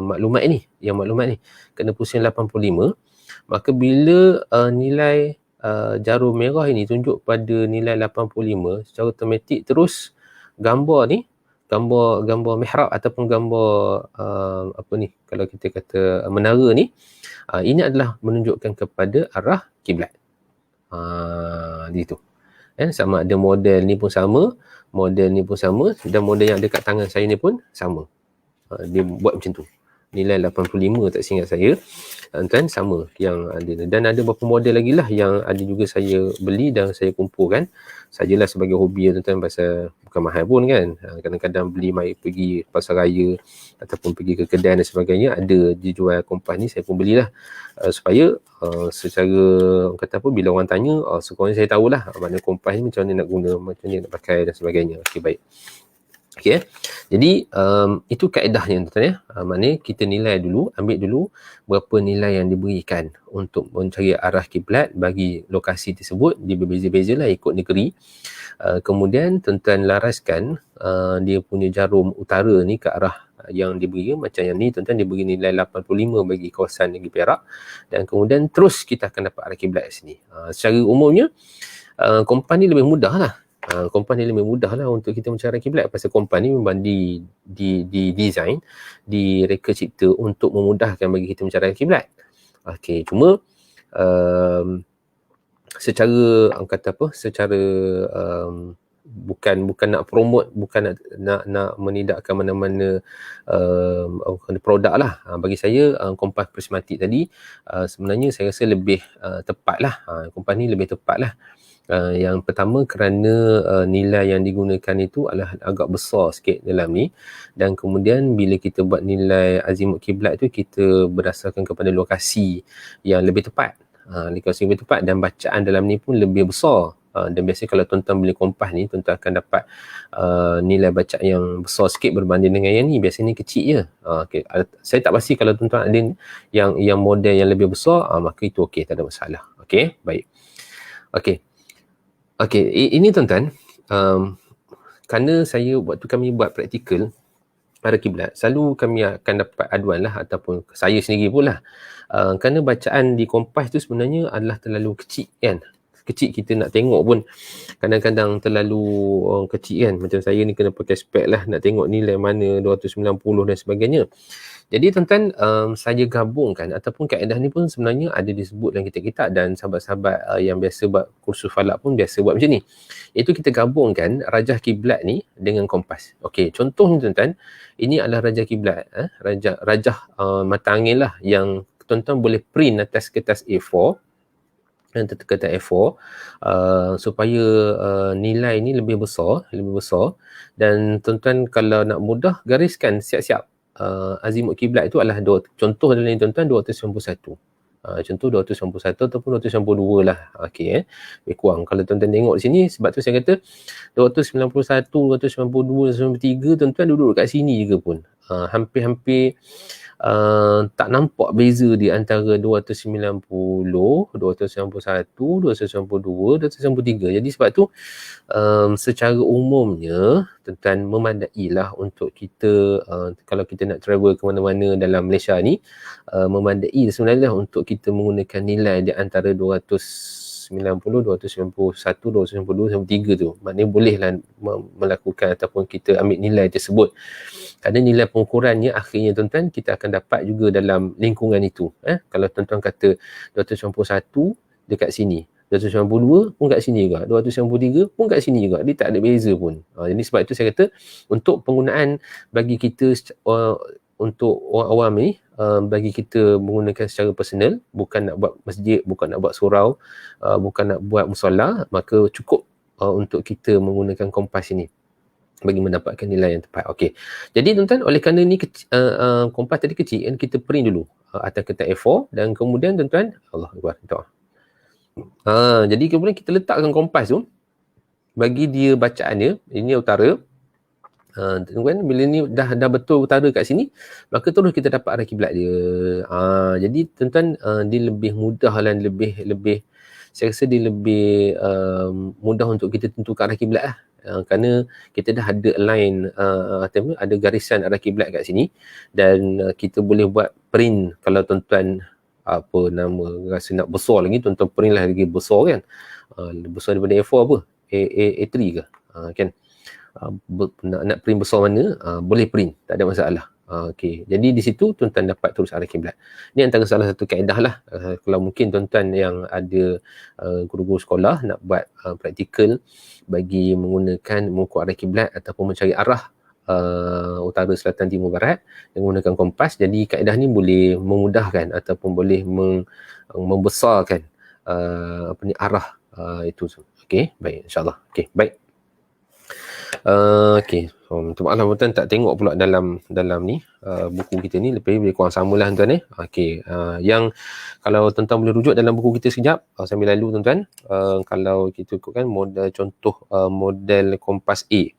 maklumat ni. Yang maklumat ni kena pusing 85. Maka bila nilai jarum merah ini tunjuk pada nilai 85, secara automatik terus gambar ni, gambar mihrab ataupun gambar apa ni, kalau kita kata menara ni, ini adalah menunjukkan kepada arah kiblat. Gitu. Sama ada model ni pun sama, dan model yang ada kat tangan saya ni pun sama. Dia buat macam tu. nilai 85 tak silap saya. Tuan sama yang ada, dan ada beberapa model lagi lah yang ada juga saya beli dan saya kumpulkan sajalah sebagai hobi tuan, pasal bukan mahal pun kan. Kadang-kadang beli mai pergi pasar raya ataupun pergi ke kedai dan sebagainya, ada dijual kompas ni, saya pun belilah supaya secara orang kata apa, bila orang tanya sekurang-kurangnya saya tahulah mana kompas ni, macam mana nak guna, macam mana nak pakai dan sebagainya. Okey, baik. Okey, jadi itu kaedahnya tuan ya. Maknanya kita nilai dulu, ambil dulu berapa nilai yang diberikan untuk mencari arah kiblat bagi lokasi tersebut. Dia berbeza-beza lah ikut negeri. Kemudian tuan-tuan laraskan dia punya jarum utara ni ke arah yang diberi. Macam yang ni tuan-tuan, dia beri nilai 85 bagi kawasan negeri Perak, dan kemudian terus kita akan dapat arah kiblat sini. Secara umumnya kompas ni lebih mudah lah. Kompas ni lebih mudah lah untuk kita mencari kiblat, pasal kompas ni memang di design, direka cipta untuk memudahkan bagi kita mencari kiblat. Okey, cuma secara kata apa, secara bukan nak promote, bukan nak menidakkan mana-mana produk lah. Bagi saya kompas prismatik tadi sebenarnya saya rasa lebih tepat lah. Kompas ni lebih tepat lah. Yang pertama kerana nilai yang digunakan itu adalah agak besar sikit dalam ni, dan kemudian bila kita buat nilai azimut kiblat tu, kita berdasarkan kepada lokasi yang lebih tepat. Lokasi lebih tepat, dan bacaan dalam ni pun lebih besar. Dan biasanya kalau tuan-tuan beli kompas ni, tuan-tuan akan dapat nilai bacaan yang besar sikit berbanding dengan yang ni. Biasanya ni kecil je. Okay. Saya tak pasti kalau tuan-tuan ada yang model yang lebih besar, maka itu okey, tak ada masalah. Okey, baik. Okey, ini tuan-tuan, kerana waktu kami buat praktikal arah kiblat, selalu kami akan dapat aduan lah, ataupun saya sendiri pun lah, kerana bacaan di kompas tu sebenarnya adalah terlalu kecil kan. Kecil, kita nak tengok pun kadang-kadang terlalu kecil kan. Macam saya ni kena pakai spek lah nak tengok nilai mana 290 dan sebagainya. Jadi tuan-tuan, saya gabungkan, ataupun kaedah ni pun sebenarnya ada disebut dalam kitab-kitab, dan sahabat-sahabat yang biasa buat kursus falak pun biasa buat macam ni. Itu kita gabungkan rajah kiblat ni dengan kompas. Okey, contohnya tuan-tuan, ini adalah rajah kiblat, rajah mata angin lah, yang tuan-tuan boleh print atas kertas A4, kertas A4 supaya nilai ni lebih besar, dan tuan-tuan kalau nak mudah gariskan siap-siap. Azimut kiblat itu adalah contoh dalam ni tuan-tuan 291. Contoh 291 ataupun 292 lah. Okey, lebih kurang. Kalau tuan-tuan tengok di sini, sebab tu saya kata 291, 292, 293 tuan-tuan duduk kat sini juga pun. Hampir-hampir tak nampak beza di antara 290, 291, 292, 293. Jadi sebab tu secara umumnya tuan-tuan memadailah untuk kita kalau kita nak travel ke mana-mana dalam Malaysia ni, memadai sebenarnya untuk kita menggunakan nilai di antara 290, 291, 292, 293 tu. Maknanya bolehlah melakukan ataupun kita ambil nilai tersebut. Kerana nilai pengukurannya akhirnya tuan-tuan kita akan dapat juga dalam lingkungan itu. Kalau tuan-tuan kata 291 dekat sini, 292 pun kat sini juga, 293 pun kat sini juga, dia tak ada beza pun. Jadi sebab itu saya kata untuk penggunaan bagi kita untuk orang awam ni, bagi kita menggunakan secara personal, bukan nak buat masjid, bukan nak buat surau, bukan nak buat musola, maka cukup untuk kita menggunakan kompas ini bagi mendapatkan nilai yang tepat. Okey. Jadi tuan-tuan, oleh kerana ni kompas tadi kecil kan, kita print dulu atas kertas A4, dan kemudian tuan-tuan, Allah Akbar, jadi kemudian kita letakkan kompas tu, bagi dia bacaan dia, ini utara. Tuan-tuan, bila ni dah betul utara kat sini, maka terus kita dapat arah kiblat dia. Jadi tuan-tuan, dia lebih mudah dan lebih saya rasa dia lebih mudah untuk kita tentukan arah kiblat lah. Kerana kita dah ada line, ada garisan arah kiblat kat sini, dan kita boleh buat print. Kalau tuan-tuan rasa nak besar lagi, tuan-tuan print lah lagi besar kan, besar daripada A4 apa, A3 ke kan, nak print besar mana, boleh print, tak ada masalah. Okey, jadi di situ tuan-tuan dapat terus arah kiblat. Ini antara salah satu kaedah lah. Kalau mungkin tuan-tuan yang ada guru-guru sekolah nak buat praktikal bagi mengukur arah kiblat ataupun mencari arah utara, selatan, timur, barat dengan menggunakan kompas. Jadi kaedah ni boleh memudahkan ataupun boleh membesarkan arah itu. Okey, baik, insyaAllah. Okey, baik. Okey, minta maaf lah tuan tak tengok pula dalam ni buku kita ni, lebih kurang samalah tuan Okey, yang kalau tuan-tuan boleh rujuk dalam buku kita sekejap sambil lalu tuan-tuan, kalau kita ikutkan model contoh model kompas A.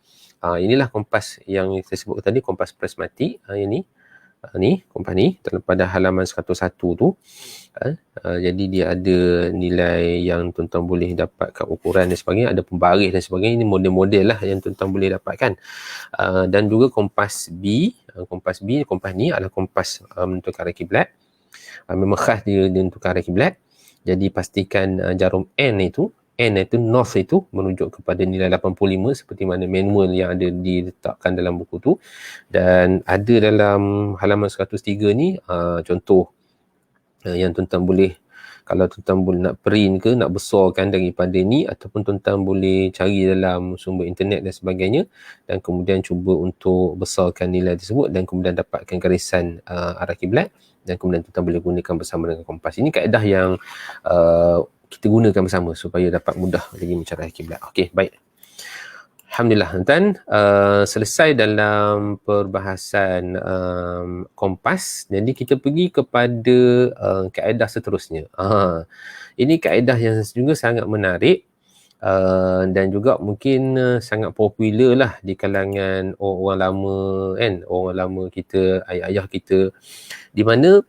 Inilah kompas yang saya sebut tadi, kompas prismatik. Yang ni kompas ni pada halaman 101 tu. Jadi dia ada nilai yang tuan-tuan boleh dapatkan ukuran dan sebagainya, ada pembaris dan sebagainya. Ini model-model lah yang tuan-tuan boleh dapatkan. Dan juga kompas B, kompas ni adalah kompas menentukan arah kiblat. Memang khas dia menentukan arah kiblat. Jadi pastikan jarum N itu north itu menunjuk kepada nilai 85 seperti mana manual yang ada diletakkan dalam buku tu. Dan ada dalam halaman 103 ni contoh yang tuan-tuan boleh, kalau tuan-tuan boleh nak print ke, nak besarkan daripada ni, ataupun tuan-tuan boleh cari dalam sumber internet dan sebagainya, dan kemudian cuba untuk besarkan nilai tersebut dan kemudian dapatkan garisan arah kiblat, dan kemudian tuan-tuan boleh gunakan bersama dengan kompas. Ini kaedah yang kita gunakan bersama supaya dapat mudah lagi mencari kiblat. Okey, baik. Alhamdulillah tuan-tuan, selesai dalam perbahasan kompas. Jadi kita pergi kepada kaedah seterusnya. Ini kaedah yang juga sangat menarik dan juga mungkin sangat popular lah di kalangan orang lama kan, orang lama kita, ayah-ayah kita, di mana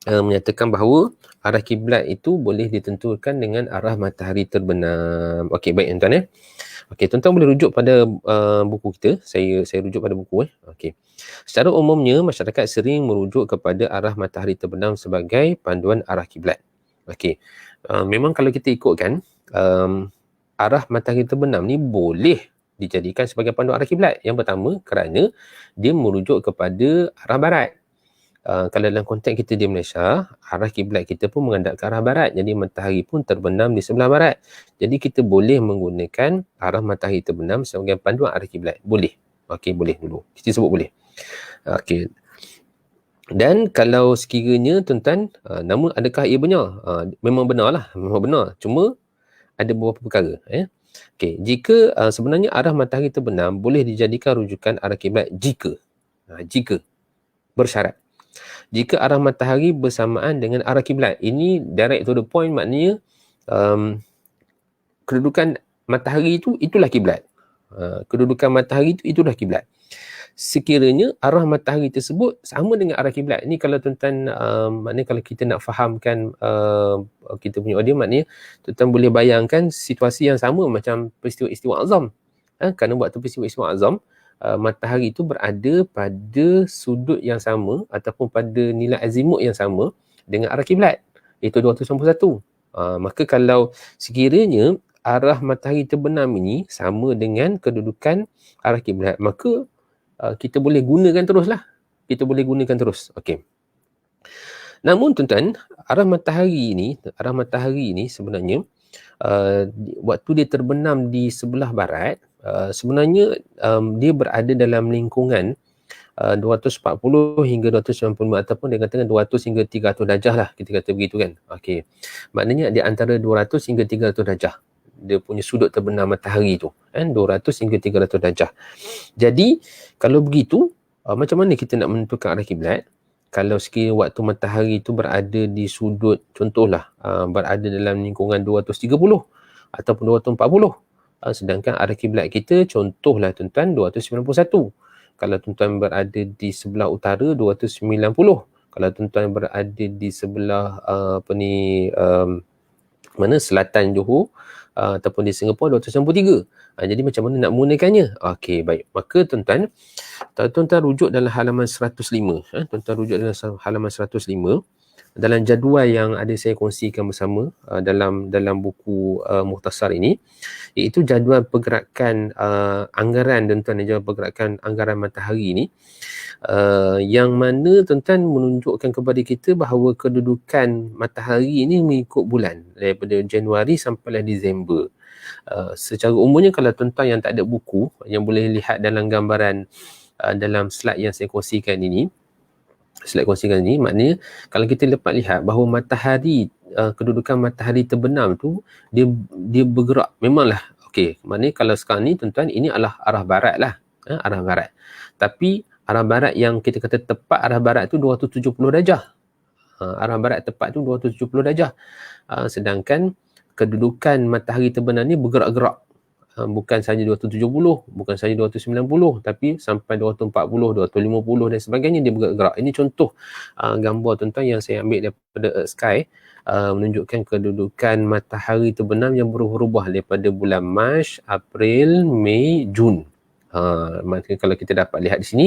menyatakan bahawa arah kiblat itu boleh ditentukan dengan arah matahari terbenam. Okey, baik tuan-tuan Okey, tuan-tuan boleh rujuk pada buku kita. Saya rujuk pada buku. Okey. Secara umumnya masyarakat sering merujuk kepada arah matahari terbenam sebagai panduan arah kiblat. Okey. Memang kalau kita ikutkan arah matahari terbenam ni boleh dijadikan sebagai panduan arah kiblat. Yang pertama kerana dia merujuk kepada arah barat. Kalau dalam konteks kita di Malaysia, arah kiblat kita pun menghadap ke arah barat. Jadi matahari pun terbenam di sebelah barat. Jadi kita boleh menggunakan arah matahari terbenam sebagai panduan arah kiblat. Boleh. Okey, boleh dulu. Kita sebut boleh. Okey. Dan kalau sekiranya tuan-tuan, namun adakah ia benar? Memang benar lah. Memang benar. Cuma ada beberapa perkara. Okey, jika sebenarnya arah matahari terbenam boleh dijadikan rujukan arah kiblat jika bersyarat. Jika arah matahari bersamaan dengan arah kiblat. Ini direct to the point, maknanya kedudukan matahari itu, itulah kiblat. Kedudukan matahari itu, itulah kiblat. Sekiranya arah matahari tersebut sama dengan arah kiblat. Ini kalau tuan-tuan, maknanya kalau kita nak fahamkan kita punya audio, maknanya tuan-tuan boleh bayangkan situasi yang sama macam peristiwa Istiwa Azam. Kerana waktu peristiwa Istiwa Azam, matahari itu berada pada sudut yang sama ataupun pada nilai azimut yang sama dengan arah kiblat, iaitu 291. Maka kalau sekiranya arah matahari terbenam ini sama dengan kedudukan arah kiblat, maka kita boleh gunakan teruslah. Kita boleh gunakan terus. Okey. Namun tuan-tuan, arah matahari ini sebenarnya waktu dia terbenam di sebelah barat, sebenarnya dia berada dalam lingkungan 240 hingga 295 ataupun dia katakan 200 hingga 300 darjah lah, kita kata begitu kan. Okey. Maknanya di antara 200 hingga 300 darjah dia punya sudut terbenam matahari tu, 200 hingga 300 darjah. Jadi kalau begitu, macam mana kita nak menentukan arah kiblat? Kalau sekiranya waktu matahari itu berada di sudut, contohlah berada dalam lingkungan 230 ataupun 240, sedangkan arah kiblat kita contohlah tuan-tuan 291. Kalau tuan-tuan berada di sebelah utara 290. Kalau tuan-tuan berada di sebelah selatan Johor ataupun di Singapura 293. Jadi macam mana nak menggunakannya? Okey, baik. Maka tuan-tuan rujuk dalam halaman 105. Tuan-tuan rujuk dalam halaman 105 dalam jadual yang ada saya kongsikan bersama dalam buku Mukhtasar ini, iaitu jadual pergerakan anggaran tuan-tuan, jadual pergerakan anggaran matahari ini, yang mana tuan-tuan menunjukkan kepada kita bahawa kedudukan matahari ini mengikut bulan daripada Januari sampailah Disember. Secara umumnya kalau tuan-tuan yang tak ada buku, yang boleh lihat dalam gambaran dalam slide yang saya kongsikan ini, maknanya kalau kita dapat lihat bahawa matahari, kedudukan matahari terbenam tu dia bergerak. Memanglah okey, maknanya kalau sekarang ni tuan-tuan, ini adalah arah barat lah, arah barat. Tapi arah barat yang kita kata tepat arah barat tu 270 darjah. Arah barat tepat tu 270 darjah. Sedangkan kedudukan matahari terbenam ni bergerak-gerak. Bukan sahaja 270, bukan sahaja 290, tapi sampai 240, 250 dan sebagainya, dia bergerak. Ini contoh gambar tuan-tuan yang saya ambil daripada Earth Sky, menunjukkan kedudukan matahari terbenam yang berubah-ubah daripada bulan Mac, April, Mei, Jun. Maka kalau kita dapat lihat di sini,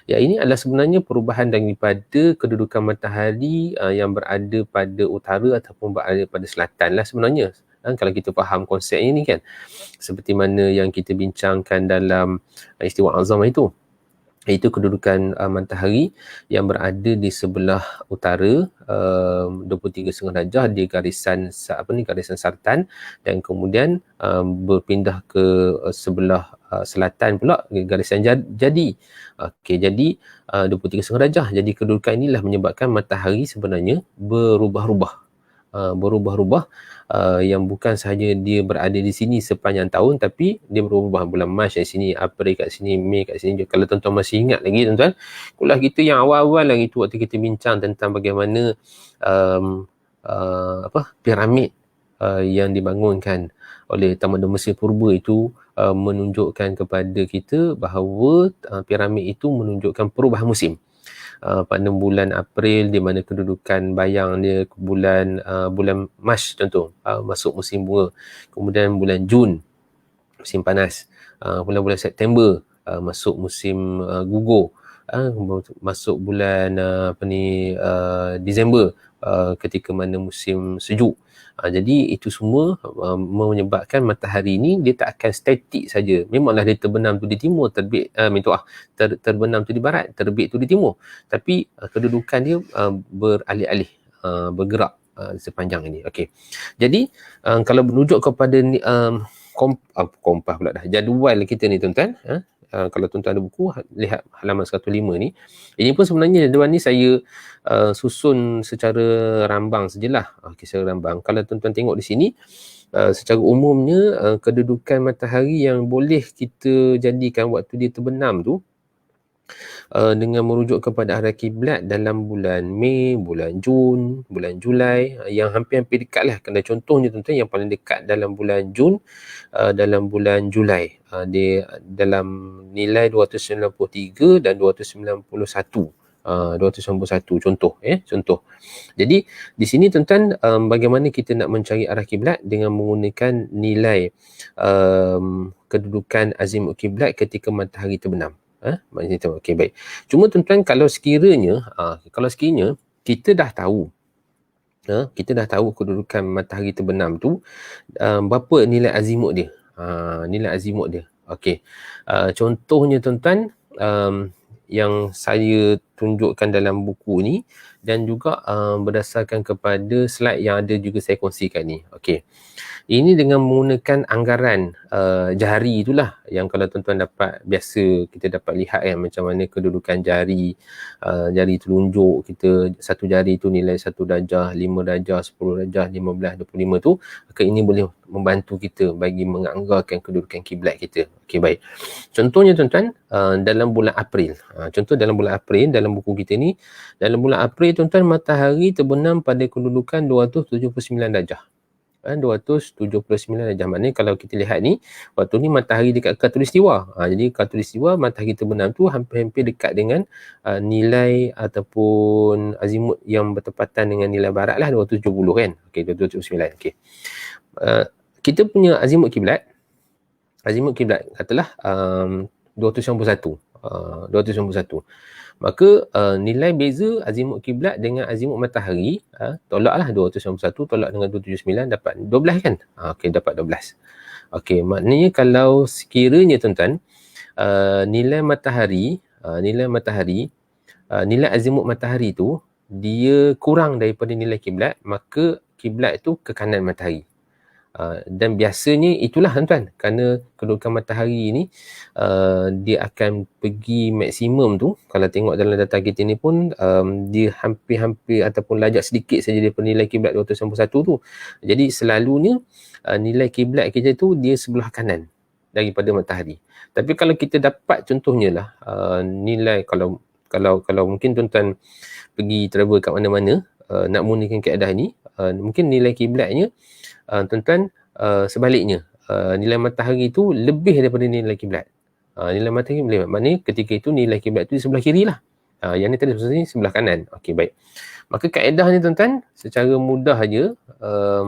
ya ini adalah sebenarnya perubahan daripada kedudukan matahari yang berada pada utara ataupun berada pada selatan lah sebenarnya. Kalau kita faham konsep ini kan, seperti mana yang kita bincangkan dalam istiwa azam itu, iaitu kedudukan matahari yang berada di sebelah utara 23.5 darjah di garisan garisan sartan, dan kemudian berpindah ke sebelah selatan pula garisan jadi. Okey, jadi 23.5 darjah. Jadi kedudukan inilah menyebabkan matahari sebenarnya berubah-ubah, yang bukan sahaja dia berada di sini sepanjang tahun, tapi dia berubah bulan Mac kat sini, April kat sini, Mei kat sini. Kalau tuan-tuan masih ingat lagi tuan-tuan, kuliah kita yang awal-awal lagi tu, waktu kita bincang tentang bagaimana piramid yang dibangunkan oleh tamadun Mesir purba itu menunjukkan kepada kita bahawa piramid itu menunjukkan perubahan musim. Pada bulan April, di mana kedudukan bayang dia bulan Mac contoh, masuk musim bunga. Kemudian bulan Jun musim panas, bulan-bulan September masuk musim gugur, masuk bulan Disember ketika mana musim sejuk. Jadi itu semua menyebabkan matahari ni dia tak akan statik saja. Memanglah dia terbenam tu di timur, terbit terbenam tu di barat, terbit tu di timur. Tapi kedudukan dia beralih-alih, bergerak sepanjang ini. Okey. Jadi kalau merujuk kepada kompas pula dah, jadual kita ni tuan-tuan, kalau tuan-tuan ada buku, lihat halaman 105 ni. Ini pun sebenarnya jadual ni saya susun secara rambang sajalah. Okey, secara rambang. Kalau tuan-tuan tengok di sini, secara umumnya kedudukan matahari yang boleh kita jadikan waktu dia terbenam tu, dengan merujuk kepada arah kiblat dalam bulan Mei, bulan Jun, bulan Julai, yang hampir-hampir dekat lah. Kena contohnya tuan-tuan, yang paling dekat dalam bulan Jun, dalam bulan Julai, dia dalam nilai 293 dan 291. 291 contoh. Jadi di sini tuan-tuan, bagaimana kita nak mencari arah kiblat dengan menggunakan nilai kedudukan azimut kiblat ketika matahari terbenam. Maknanya tu. Okey, baik. Cuma tuan-tuan, kalau sekiranya kita dah tahu, kedudukan matahari terbenam tu, berapa nilai azimut dia. Okey. Contohnya tuan-tuan, yang saya tunjukkan dalam buku ni, dan juga berdasarkan kepada slide yang ada juga saya kongsikan ni. Okey. Ini dengan menggunakan anggaran jari itulah, yang kalau tuan-tuan dapat, biasa kita dapat lihat kan, macam mana kedudukan jari telunjuk kita, satu jari tu nilai 1 darjah, 5 darjah, 10 darjah, 15, 25 tu. Maka ini boleh membantu kita bagi menganggarkan kedudukan kiblat kita. Okey, baik. Contohnya tuan-tuan, dalam bulan April. Dalam bulan April, dalam buku kita ni, dalam bulan April tuan-tuan, matahari terbenam pada kedudukan 279 darjah. 279 darjah. Maknanya kalau kita lihat ni, waktu ni matahari dekat khatulistiwa. Jadi khatulistiwa, matahari terbenam tu hampir-hampir dekat dengan nilai ataupun azimut yang bertepatan dengan nilai barat lah, 270 kan. Okey, 279. Okey. Kita punya azimut kiblat katalah 291. 291. Maka nilai beza azimut kiblat dengan azimut matahari, tolaklah 291 tolak dengan 279, dapat 12 kan? Okey, dapat 12. Okey, maknanya kalau sekiranya tuan-tuan, nilai azimut matahari tu dia kurang daripada nilai kiblat, maka kiblat tu ke kanan matahari. Dan biasanya itulah tuan-tuan, kerana kedudukan matahari ni dia akan pergi maksimum tu, kalau tengok dalam data kita ni pun dia hampir-hampir ataupun lajak sedikit saja daripada nilai kiblat 291 tu. Jadi selalunya nilai kiblat kita tu dia sebelah kanan daripada matahari. Tapi kalau kita dapat contohnya lah nilai, kalau mungkin tuan-tuan pergi travel kat mana-mana nak menggunakan kaedah ni, mungkin nilai kiblatnya tuan-tuan sebaliknya, nilai matahari tu lebih daripada nilai kiblat. Nilai matahari lebih, maknanya ketika itu nilai kiblat tu di sebelah kiri lah. Yang ni tadi sebenarnya sebelah kanan. Okey, baik. Maka kaedah ni tuan-tuan secara mudah aja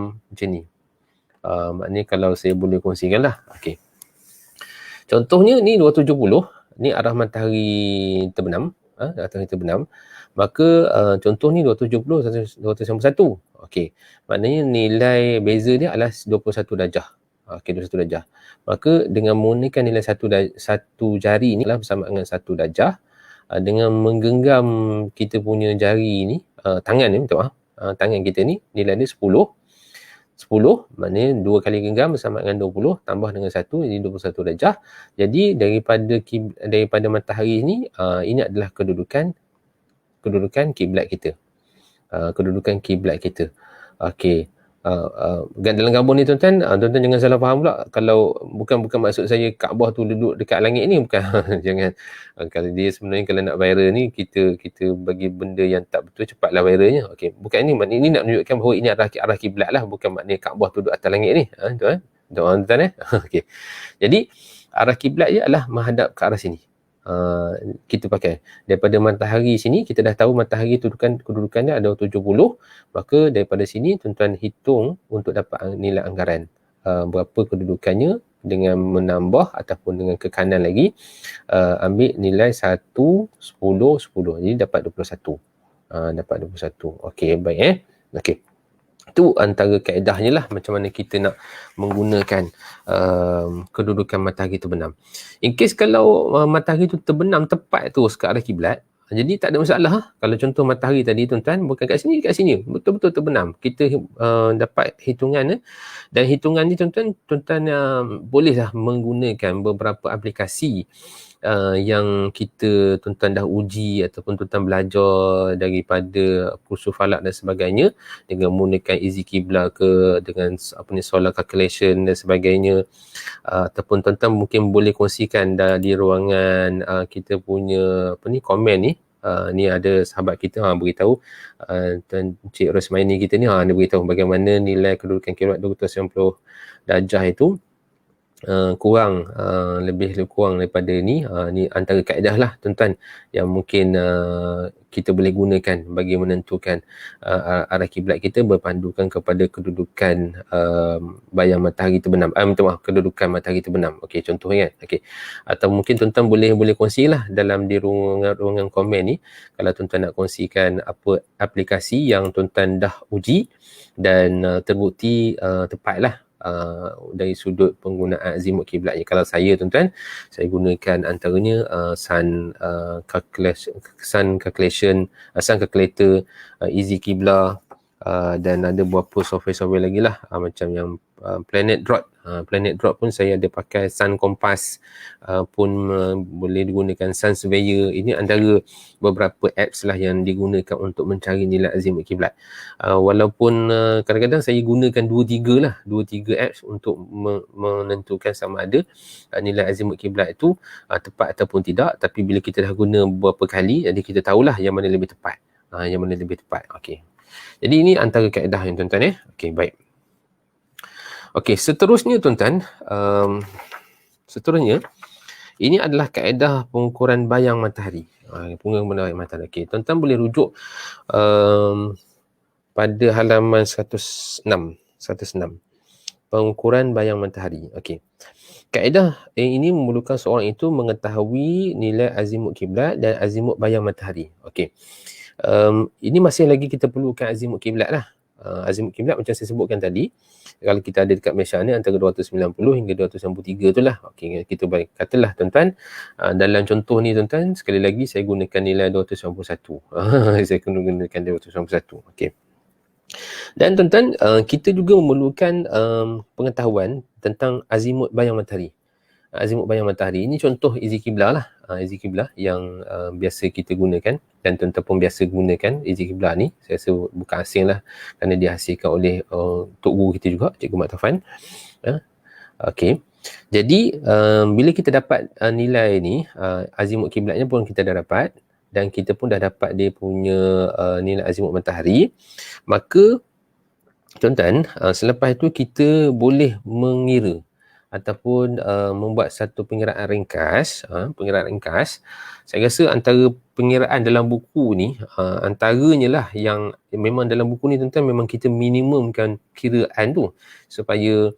macam ni. Maknanya kalau saya boleh kongsikan lah. Okey. Contohnya ni 270, ni arah matahari terbenam, matahari terbenam. Maka contoh ni 270, 291. Okey. Maknanya nilai beza dia adalah 21 darjah. Okey, 21 darjah. Maka dengan menggunakan nilai satu jari ni lah bersama dengan 1 darjah, dengan menggenggam kita punya jari ni, tangan ni, minta maaf, tangan kita ni nilai dia 10, maknanya 2 kali genggam bersama dengan 20 tambah dengan 1, jadi 21 darjah. Jadi daripada matahari ni, ini adalah kedudukan kiblat kita. Kedudukan kiblat kita. Okey. Dalam gambar ni tuan-tuan, tuan-tuan jangan salah faham pula. Kalau bukan maksud saya Kaabah tu duduk dekat langit ni, bukan. Jangan. Kalau dia sebenarnya kalau nak viral ni, kita bagi benda yang tak betul, cepatlah viralnya. Okey, bukan ini, maknanya ini nak menunjukkan bahawa ini adalah arah kiblat lah, bukan maknanya Kaabah tu duduk atas langit ni. Tuan-tuan okey. Jadi arah kiblat dia adalah menghadap ke arah sini. Kita pakai daripada matahari sini, kita dah tahu matahari kedudukannya ada 70, maka daripada sini tuan-tuan hitung untuk dapat nilai anggaran berapa kedudukannya dengan menambah ataupun dengan ke kanan lagi, ambil nilai 1, 10, 10, jadi dapat 21. Dapat 21. Okey, baik okey. Itu antara kaedahnya lah macam mana kita nak menggunakan kedudukan matahari terbenam. In case kalau matahari tu terbenam tepat tu ke arah kiblat, jadi tak ada masalah. Kalau contoh matahari tadi tuan-tuan, bukan kat sini, betul-betul terbenam. Kita dapat hitungan dan hitungan ni tuan-tuan bolehlah menggunakan beberapa aplikasi yang kita tuan-tuan dah uji ataupun tuan-tuan belajar daripada kursus falak dan sebagainya, dengan menggunakan easy qibla ke, dengan solar calculation dan sebagainya, ataupun tuan-tuan mungkin boleh kongsikan di ruangan kita punya komen ni. Ni ada sahabat kita beritahu, Tuan Cik Rosmaini kita ni, dia beritahu bagaimana nilai kedudukan kiblat 290 darjah itu kurang, lebih kurang daripada ni. Ni antara kaedah lah tuan-tuan yang mungkin kita boleh gunakan bagi menentukan arah kiblat kita berpandukan kepada kedudukan bayang matahari terbenam. Kedudukan matahari terbenam. Okey, contohnya kan. Okey. Atau mungkin tuan-tuan boleh kongsilah dalam di ruangan komen ni, kalau tuan-tuan nak kongsikan apa aplikasi yang tuan-tuan dah uji dan terbukti tepatlah dari sudut penggunaan azimut kiblatnya. Kalau saya tuan-tuan, saya gunakan antaranya sun calculator, easy qibla, dan ada beberapa software lagi lah, macam yang Planet Drop pun saya ada pakai, Sun Compass pun boleh digunakan, Sun Surveyor. Ini antara beberapa apps lah yang digunakan untuk mencari nilai azimut kiblat. Walaupun kadang-kadang saya gunakan 2-3 apps untuk menentukan sama ada nilai azimut kiblat itu tepat ataupun tidak. Tapi bila kita dah guna beberapa kali, jadi kita tahulah yang mana lebih tepat. Okey. Jadi ini antara kaedah yang tuan-tuan Okey, baik. Okey, seterusnya tuan-tuan, ini adalah kaedah pengukuran bayang matahari. Pengukuran bayang matahari. Okey, tuan-tuan boleh rujuk pada halaman 106. Pengukuran bayang matahari. Okey. Kaedah ini memerlukan seorang itu mengetahui nilai azimut kiblat dan azimut bayang matahari. Okey. Ini masih lagi kita perlukan azimut kiblat lah. Azimut kiblat macam saya sebutkan tadi, kalau kita ada dekat Malaysia ni antara 290 hingga 293 tu lah. Okey, kita katalah tuan-tuan, dalam contoh ni tuan-tuan, sekali lagi saya gunakan nilai 291. Saya gunakan 291. Okey. Dan tuan-tuan, kita juga memerlukan pengetahuan tentang azimut bayang matahari. Azimut bayang matahari ini contoh izi kiblah lah. Izi kiblah yang biasa kita gunakan dan tuan-tuan pun biasa gunakan izi kiblah ni. Saya rasa bukan asing lah kerana dihasilkan oleh Tok Guru kita juga, Cikgu Mat Taufan. Okey. Jadi bila kita dapat nilai ni, azimut kiblatnya pun kita dah dapat dan kita pun dah dapat dia punya nilai azimut matahari, maka tuan-tuan, selepas itu kita boleh mengira ataupun membuat satu pengiraan ringkas. Pengiraan ringkas, saya rasa antara pengiraan dalam buku ni, antaranya lah yang memang dalam buku ni tuan-tuan memang kita minimumkan kiraan tu supaya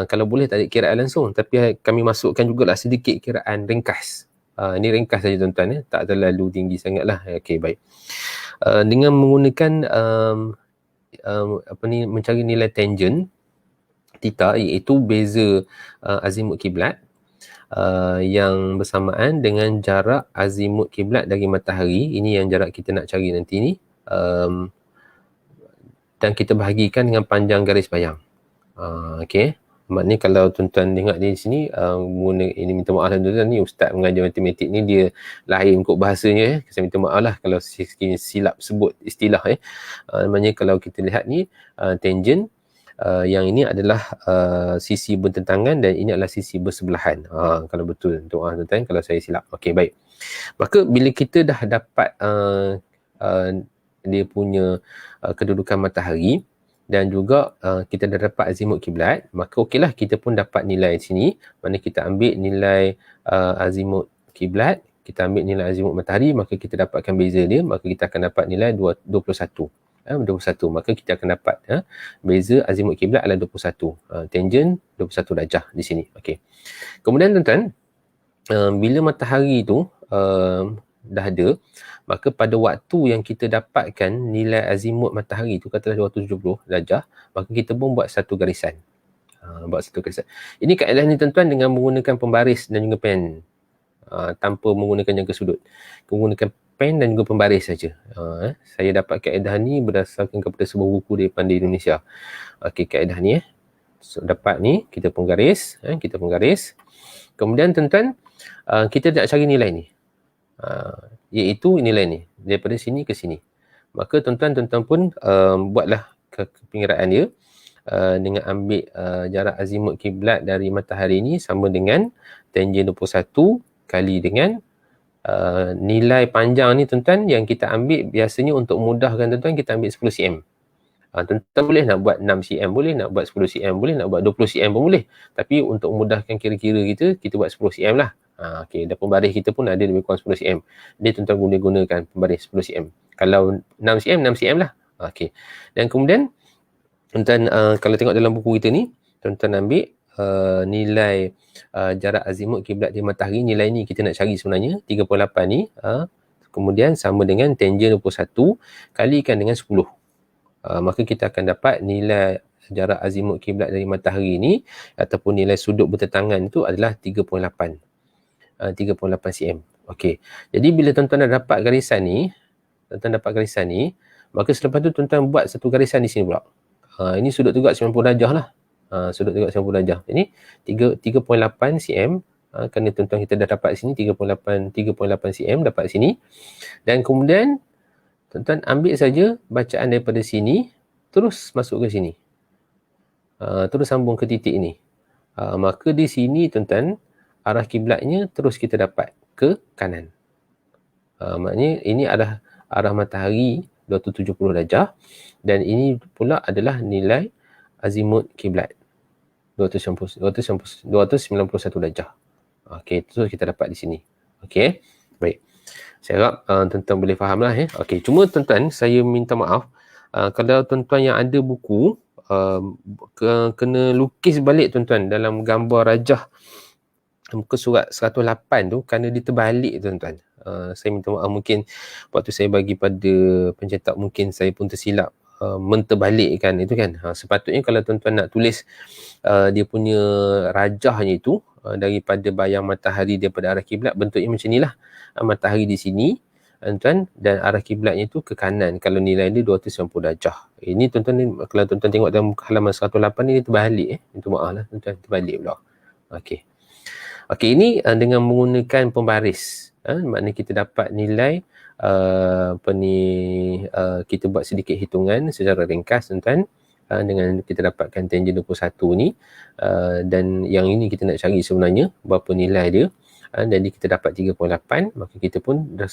kalau boleh tak ada kiraan langsung, tapi kami masukkan jugalah sedikit kiraan ringkas. Ini ringkas saja tuan-tuan, tak terlalu tinggi sangat lah. Okey, baik. Dengan menggunakan mencari nilai tangent theta, iaitu beza azimut kiblat yang bersamaan dengan jarak azimut kiblat dari matahari. Ini yang jarak kita nak cari nanti ni, dan kita bahagikan dengan panjang garis bayang. Okey, maknanya kalau tuan-tuan tengok di sini, ini minta maaf lah tuan-tuan, ni ustaz mengajar matematik ni dia lain kot bahasanya. Saya minta maaf lah kalau silap sebut istilah. Maknanya kalau kita lihat ni tangent, yang ini adalah sisi bertentangan dan ini adalah sisi bersebelahan. Kalau betul tuan-tuan, kalau saya silap. Okey, baik. Maka bila kita dah dapat dia punya kedudukan matahari dan juga kita dah dapat azimut kiblat, maka okeylah, kita pun dapat nilai sini. Mana kita ambil nilai azimut kiblat, kita ambil nilai azimut matahari, maka kita dapatkan beza dia, maka kita akan dapat nilai 21. 21, maka kita akan dapat beza azimut kiblat adalah 21. Tangent 21 darjah di sini. Okey. Kemudian tuan-tuan, bila matahari tu dah ada, maka pada waktu yang kita dapatkan nilai azimut matahari tu katalah 270 darjah, maka kita pun buat satu garisan. Buat satu garisan. Ini kaedah ni tuan-tuan dengan menggunakan pembaris dan juga pen. Tanpa menggunakan jangka sudut. Menggunakan pen dan juga pembaris saja. Saya dapat kaedah ni berdasarkan kepada sebuah buku dari Pandai Indonesia. Okey, kaedah ni so, dapat ni, kita pun garis, kita pun garis. Kemudian tuan-tuan, kita nak cari nilai ni. Iaitu nilai ni daripada sini ke sini. Maka tuan-tuan pun buatlah pengiraan dia dengan ambil jarak azimut kiblat dari matahari ni sama dengan tangent 21 kali dengan nilai panjang ni tuan-tuan yang kita ambil. Biasanya untuk mudahkan tuan-tuan, kita ambil 10 cm. Tuan-tuan boleh nak buat 6 cm boleh, nak buat 10 cm boleh, nak buat 20 cm pun boleh. Tapi untuk memudahkan kira-kira kita buat 10 cm lah. Okey, dan pembaris kita pun ada lebih kurang 10 cm. Dia tuan-tuan gunakan pembaris 10 cm. Kalau 6 cm lah. Okey. Dan kemudian tuan-tuan kalau tengok dalam buku kita ni, tuan-tuan ambil nilai jarak azimut kiblat di matahari. Nilai ni kita nak cari sebenarnya 38 ni. Kemudian sama dengan tangent 21 kalikan dengan 10. Maka kita akan dapat nilai jarak azimut kiblat dari matahari ni ataupun nilai sudut bertentangan itu adalah 38 cm. Okey. Jadi bila tuan-tuan dah dapat garisan ni, maka selepas tu tuan-tuan buat satu garisan di sini pula. Ini sudut juga 90 darjah lah. Sudut juga 90 darjah. Ini 3.8 cm. Kerana tuan-tuan kita dah dapat sini 3.8 cm dapat sini. Dan kemudian tuan-tuan ambil saja bacaan daripada sini terus masuk ke sini. Terus sambung ke titik ini. Maka di sini tuan-tuan arah kiblatnya terus kita dapat ke kanan. Maknanya ini adalah arah matahari 270 darjah dan ini pula adalah nilai azimut kiblat 291 darjah. Okey, terus kita dapat di sini. Okey. Baik. Saya harap tuan-tuan boleh fahamlah ya. Okey, cuma tuan-tuan saya minta maaf kalau tuan-tuan yang ada buku kena lukis balik tuan-tuan dalam gambar rajah muka surat 108 tu kerana dia terbalik tuan-tuan. Saya minta maaf, mungkin waktu saya bagi pada pencetak mungkin saya pun tersilap menterbalikkan itu kan. Sepatutnya kalau tuan-tuan nak tulis dia punya rajahnya itu daripada bayang matahari daripada arah kiblat, bentuknya macam inilah. Matahari di sini, tuan, dan arah kiblatnya itu ke kanan kalau nilai dia 290 darjah. Ini tuan-tuan ni, kalau tuan-tuan tengok dalam halaman 108 ni, terbalik minta maaf lah tuan-tuan, terbalik pula. Okey. Okey, ini dengan menggunakan pembaris. Maknanya kita dapat nilai kita buat sedikit hitungan secara ringkas tuan-tuan, dengan kita dapatkan tangent 21 ni, dan yang ini kita nak cari sebenarnya berapa nilai dia. Jadi kita dapat 3.8, maka kita pun dah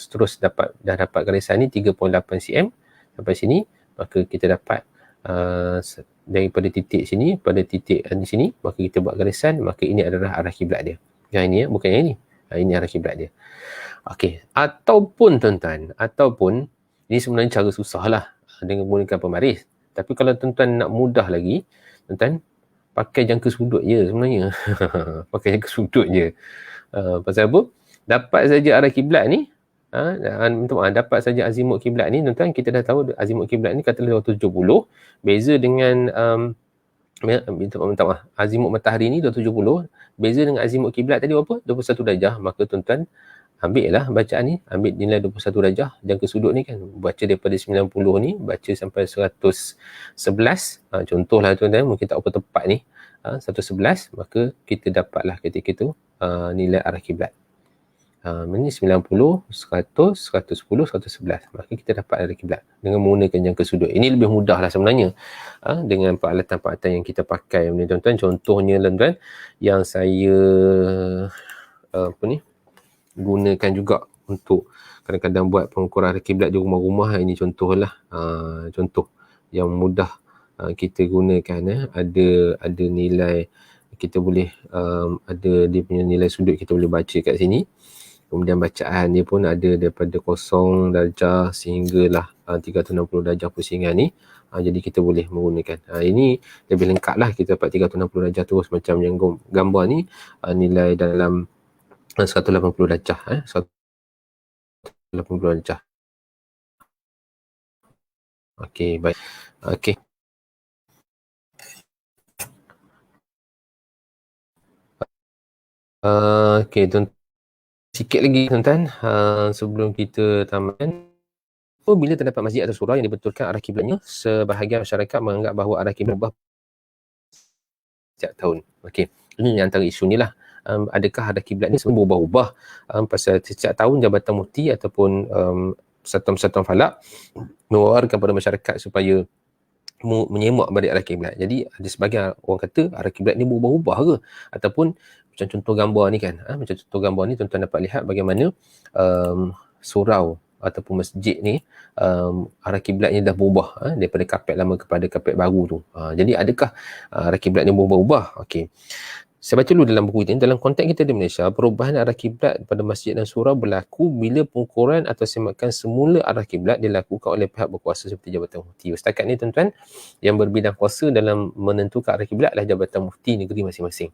dapat garisan ni 3.8 cm sampai sini, maka kita dapat daripada titik sini pada titik di sini, maka kita buat garisan, maka ini adalah arah kiblat dia. Yang ini bukan yang ini. Ini arah kiblat dia. Okey, ataupun tuan-tuan, ini sebenarnya cara susah lah dengan menggunakan pembaris. Tapi kalau tuan-tuan nak mudah lagi, tuan-tuan pakai jangka sudut je sebenarnya. Pakai jangka sudut je. Pasal apa? Dapat saja arah kiblat ni, dapat saja azimut kiblat ni, tuan-tuan, kita dah tahu azimut kiblat ni katalah 270, beza dengan azimut matahari ni 270, beza dengan azimut kiblat tadi berapa? 21 darjah. Maka tuan-tuan ambil lah bacaan ni, ambil nilai 21 darjah jangka sudut ni kan, baca daripada 90 ni, baca sampai 111, contohlah tuan-tuan, mungkin tak apa tepat ni, 111, maka kita dapatlah ketika itu nilai arah kiblat. Ini 90, 100, 110, 111. Maka kita dapat arah kiblat dengan menggunakan jangka sudut. Ini lebih mudah lah sebenarnya dengan peralatan-peralatan yang kita pakai ni tuan-tuan. Contohnya tuan-tuan, yang saya gunakan juga untuk kadang-kadang buat pengukuran arah kiblat di rumah-rumah. Ini contohlah, contoh yang mudah kita gunakan. Ada nilai, kita boleh ada dia punya nilai sudut, kita boleh baca kat sini. Kemudian bacaan dia pun ada daripada 0 darjah sehinggalah 360 darjah pusingan ni. Jadi kita boleh menggunakan. Ini lebih lengkap lah, kita dapat 360 darjah terus macam yang gambar ni, nilai dalam 180 darjah. 180 darjah. Okey, baik. Okey. Okey, tuan, sikit lagi tuan-tuan sebelum kita tamatkan. Bila terdapat masjid atau surau yang dibetulkan arah kiblatnya, sebahagian masyarakat menganggap bahawa arah kiblat berubah setiap tahun. Okey, ini antara isu ni lah. Adakah arah kiblat ni sebenarnya berubah-ubah pasal setiap tahun Jabatan Mufti ataupun persatuan-persatuan falak mewawarkan pada masyarakat supaya menyemak balik arah kiblat. Jadi ada sebahagian orang kata arah kiblat ni berubah-ubah ke, ataupun macam contoh gambar ni kan, macam contoh gambar ni tuan-tuan dapat lihat bagaimana surau ataupun masjid ni arah kiblatnya dah berubah daripada kapet lama kepada kapet baru tu. Jadi adakah arah kiblat ni berubah-ubah? Okey. Saya baca dulu dalam buku ini, dalam konteks kita di Malaysia, perubahan arah kiblat pada masjid dan surau berlaku bila pengukuran atau semakan semula arah kiblat dilakukan oleh pihak berkuasa seperti Jabatan Mufti. Setakat ni tuan-tuan, yang berbidang kuasa dalam menentukan arah kiblat adalah Jabatan Mufti negeri masing-masing.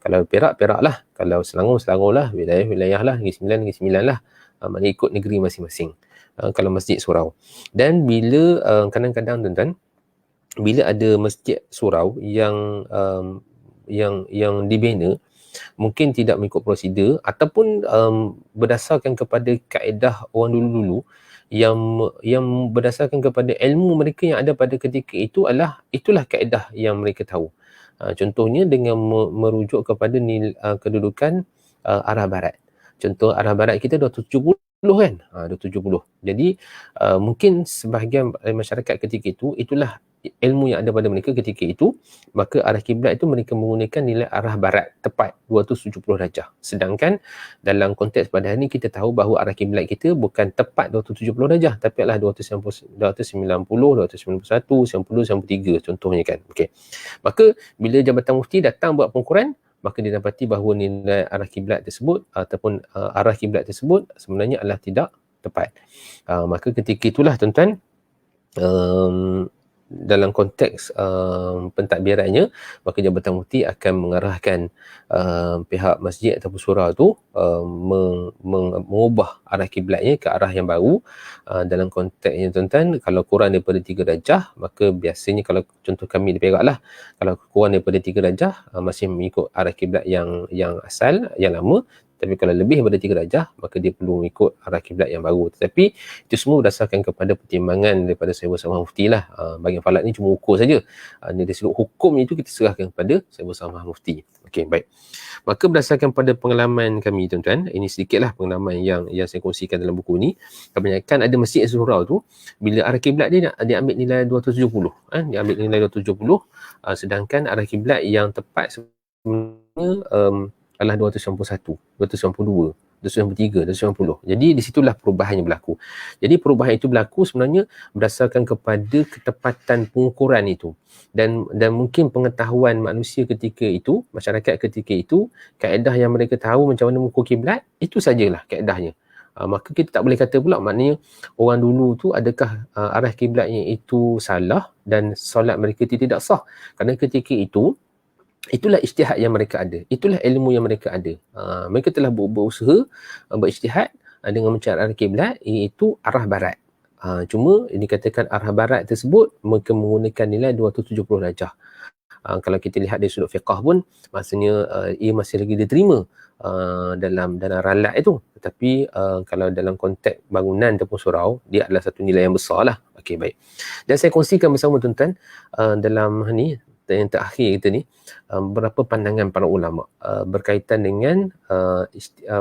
Kalau Perak, Perak lah. Kalau Selangor, Selangor lah. Wilayah, Wilayah lah. Negeri Sembilan, Negeri Sembilan lah. Maknanya ikut negeri masing-masing. Kalau masjid surau. Dan bila kadang-kadang tuan-tuan, bila ada masjid surau yang dibina mungkin tidak mengikut prosedur ataupun berdasarkan kepada kaedah orang dulu-dulu yang berdasarkan kepada ilmu mereka yang ada pada ketika itu, itulah kaedah yang mereka tahu. Contohnya dengan merujuk kepada kedudukan arah barat. Contoh arah barat kita 270 kan, 270. Jadi mungkin sebahagian masyarakat ketika itu, itulah ilmu yang ada pada mereka ketika itu, maka arah kiblat itu mereka menggunakan nilai arah barat tepat 270 darjah. Sedangkan dalam konteks pada hari ini kita tahu bahawa arah kiblat kita bukan tepat 270 darjah tapi adalah 290, 291, 90, 93 contohnya kan. Okey. Maka bila Jabatan Mufti datang buat pengukuran, maka didapati bahawa nilai arah kiblat tersebut ataupun arah kiblat tersebut sebenarnya adalah tidak tepat. Maka ketika itulah tuan-tuan, dalam konteks pentadbirannya, maka Jabatan Mufti akan mengarahkan pihak masjid ataupun surau tu mengubah arah kiblatnya ke arah yang baru. Dalam konteksnya tuan-tuan, kalau kurang daripada 3 darjah, maka biasanya kalau contoh kami di Perak lah, kalau kurang daripada 3 darjah masih mengikut arah kiblat yang asal, yang lama. Tapi kalau lebih daripada 3 darjah, maka dia perlu mengikut arah kiblat yang baru. Tetapi itu semua berdasarkan kepada pertimbangan daripada saya bersama mufti lah. Bahagian falak ni cuma ukur saja. Dari sudut hukum itu kita serahkan kepada saya bersama mufti. Okey, baik. Maka berdasarkan pada pengalaman kami tuan-tuan, ini sedikitlah pengalaman yang saya kongsikan dalam buku ni. Kebanyakan ada masjid surau tu, bila arah kiblat dia ambil nilai 270. Dia ambil nilai 270, sedangkan arah kiblat yang tepat sebenarnya adalah 291, 292, 293, 290. Jadi di situlah perubahan yang berlaku. Jadi perubahan itu berlaku sebenarnya berdasarkan kepada ketepatan pengukuran itu. Dan mungkin pengetahuan manusia ketika itu, masyarakat ketika itu, kaedah yang mereka tahu macam mana mengukur kiblat, itu sajalah kaedahnya. Maka kita tak boleh kata pula maknanya orang dulu tu adakah arah kiblatnya itu salah dan solat mereka tidak sah. Kerana ketika itu, itulah ijtihad yang mereka ada. Itulah ilmu yang mereka ada. Mereka telah berusaha berijtihad dengan mencari arah kiblat, iaitu arah barat. Cuma dikatakan arah barat tersebut mereka menggunakan nilai 270 darjah. Kalau kita lihat dari sudut fiqah pun, maksudnya ia masih lagi diterima dalam ralat itu. Tetapi kalau dalam konteks bangunan ataupun surau, dia adalah satu nilai yang besar lah. Okey, baik. Dan saya kongsikan bersama tuan-tuan dalam ni, yang terakhir kita ni, beberapa pandangan para ulama berkaitan dengan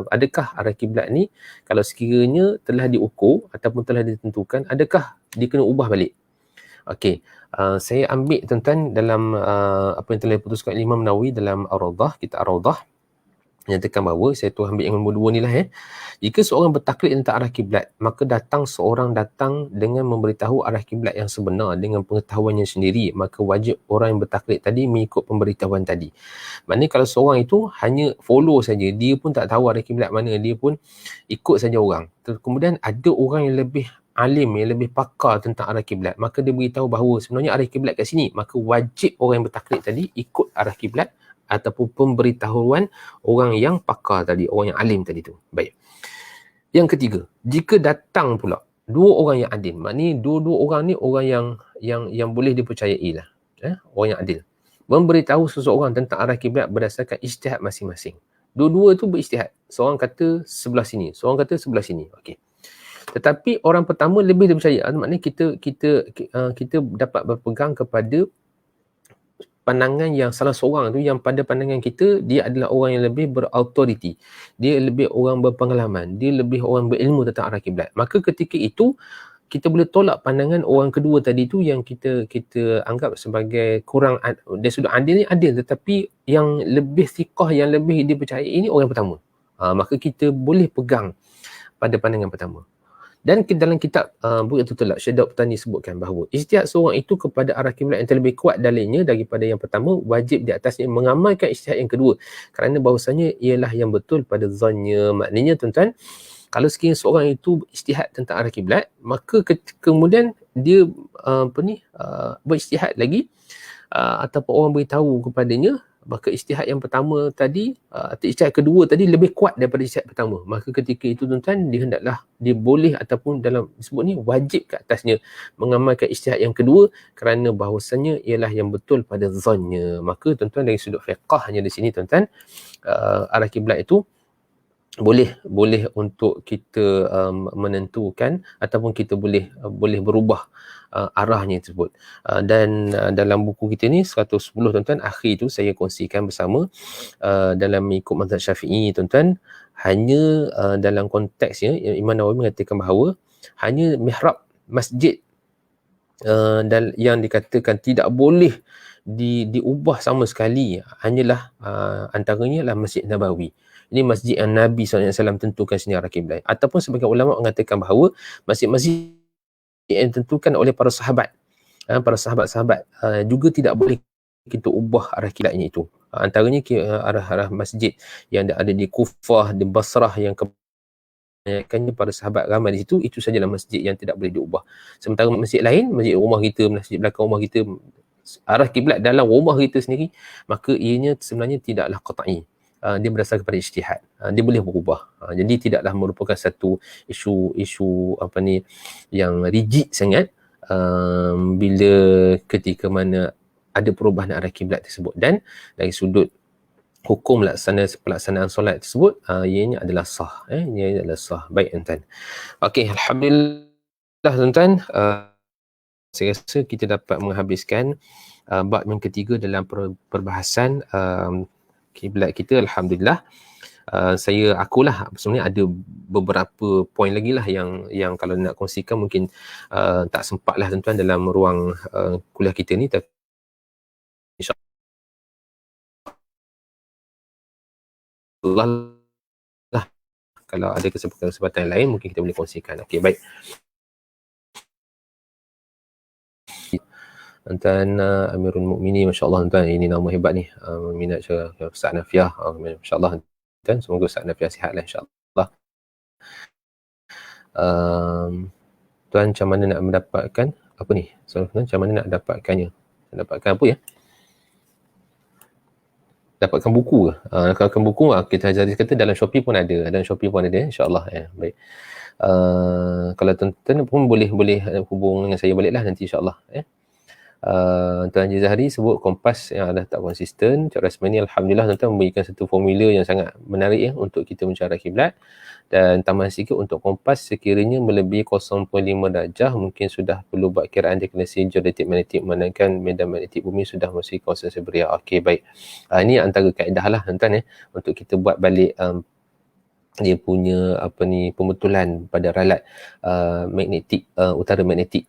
adakah arah kiblat ni kalau sekiranya telah diukur ataupun telah ditentukan, adakah dia kena ubah balik. Okey, saya ambil tuan-tuan dalam apa yang telah diputuskan Imam Nawawi dalam Ar-Rawdah, kitab Ar-Rawdah, nyatakan bahawa, saya tu ambil yang nombor 2 ni lah jika seorang bertaklid tentang arah kiblat, maka seorang datang dengan memberitahu arah kiblat yang sebenar dengan pengetahuannya sendiri, maka wajib orang yang bertaklid tadi mengikut pemberitahuan tadi. Maknanya kalau seorang itu hanya follow saja, dia pun tak tahu arah kiblat mana, dia pun ikut saja orang. Kemudian ada orang yang lebih alim, yang lebih pakar tentang arah kiblat, maka dia beritahu bahawa sebenarnya arah kiblat kat sini, maka wajib orang yang bertaklid tadi ikut arah kiblat ataupun pemberitahuan orang yang pakar tadi, orang yang alim tadi tu. Baik. Yang ketiga, jika datang pula dua orang yang adil, maknanya dua-dua orang ni orang yang boleh dipercayai lah, orang yang adil, memberitahu seseorang tentang arah kiblat berdasarkan ijtihad masing-masing. Dua-dua tu berijtihad. Seorang kata sebelah sini, seorang kata sebelah sini. Okey. Tetapi orang pertama lebih dipercaya. Maknanya kita dapat berpegang kepada pandangan yang salah seorang tu, yang pada pandangan kita dia adalah orang yang lebih berautoriti, dia lebih orang berpengalaman, dia lebih orang berilmu tentang arah kiblat. Maka ketika itu kita boleh tolak pandangan orang kedua tadi tu yang kita anggap sebagai kurang, dari sudut adil ni adil, tetapi yang lebih thiqah, yang lebih dipercayai ini orang pertama. Maka kita boleh pegang pada pandangan pertama. Dan dalam kitab Bughatul Talab, Syekh Daud Petani sebutkan bahawa ijtihad seorang itu kepada arah kiblat yang terlebih kuat dalilnya daripada yang pertama, wajib di atasnya mengamalkan ijtihad yang kedua, kerana bahawasanya ialah yang betul pada zannya. Maknanya tuan-tuan, kalau sekiranya seorang itu ijtihad tentang arah kiblat, maka kemudian dia berijtihad lagi, ataupun orang beritahu kepadanya, maka ijtihad yang pertama tadi atau ijtihad kedua tadi lebih kuat daripada ijtihad pertama, maka ketika itu tuan-tuan, dia hendaklah, dia boleh ataupun dalam disebut ni wajib ke atasnya mengamalkan ijtihad yang kedua, kerana bahawasanya ialah yang betul pada zannya. Maka tuan-tuan, dari sudut fiqahnya di sini tuan-tuan, arah kiblat itu boleh untuk kita menentukan ataupun kita boleh berubah arahnya tersebut. Dan dalam buku kita ni 110 tuan-tuan, akhir tu saya kongsikan bersama, dalam mengikut mazhab Syafi'i tuan-tuan, hanya dalam konteksnya Imam Nawawi mengatakan bahawa hanya mihrab masjid dan yang dikatakan tidak boleh diubah sama sekali, hanyalah antaranya adalah Masjid Nabawi. Ini masjid yang Nabi SAW tentukan sendiri arah kiblat. Ataupun sebagian ulama mengatakan bahawa masjid-masjid yang ditentukan oleh para sahabat, para sahabat-sahabat juga tidak boleh kita ubah arah kiblatnya itu. Antaranya arah masjid yang ada di Kufah, di Basrah, yang kebanyakannya para sahabat ramai di situ, itu sajalah masjid yang tidak boleh diubah. Sementara masjid lain, masjid rumah kita, masjid belakang rumah kita, arah kiblat dalam rumah kita sendiri, maka ianya sebenarnya tidaklah qat'i. Dia berdasarkan kepada ijtihad. Dia boleh berubah. Jadi tidaklah merupakan satu isu yang rigid sangat bila ketika mana ada perubahan arah kiblat tersebut. Dan dari sudut hukum pelaksanaan solat tersebut, ianya adalah sah. Ianya adalah sah. Baik tuan-tuan. Okey, alhamdulillah tuan-tuan. Saya rasa kita dapat menghabiskan bab yang ketiga dalam perbahasan kiblat kita, alhamdulillah. Akulah sebenarnya ada beberapa poin lagi lah yang kalau nak kongsikan mungkin tak sempat lah tuan-tuan dalam ruang kuliah kita ni, tapi insyaAllah lah kalau ada kesempatan lain mungkin kita boleh kongsikan. Okey, baik. Tuan Amirul Mukminin, masya-Allah tuan, ini nama hebat ni. Minat Ustaz Nafiah. Masya-Allah tuan, semoga Ustaz Nafiah sihatlah insya-Allah. Tuan macam mana nak mendapatkan apa ni? So, macam mana nak dapatkannya? Dapatkan apa ya? Dapatkan buku ke? Dapatkan buku, kita jadi kata dalam Shopee pun ada. Dalam Shopee pun ada insya-Allah. Baik. Kalau tuan-tuan pun boleh hubung dengan saya baliklah nanti insya-Allah. Tuan Haji Zahri sebut kompas yang dah tak konsisten. Cik Rasmani, alhamdulillah tuan-tuan memberikan satu formula yang sangat menarik untuk kita mencari kiblat. Dan tambah sikit untuk kompas, sekiranya melebihi 0.5 darjah mungkin sudah perlu buat kiraan deklinasi geodetik magnetik, menandakan medan magnetik bumi sudah memasuki kawasan Siberia. Okey, baik. Ini antara kaedah lah tuan-tuan untuk kita buat balik dia punya pembetulan pada ralat magnetik, utara magnetik.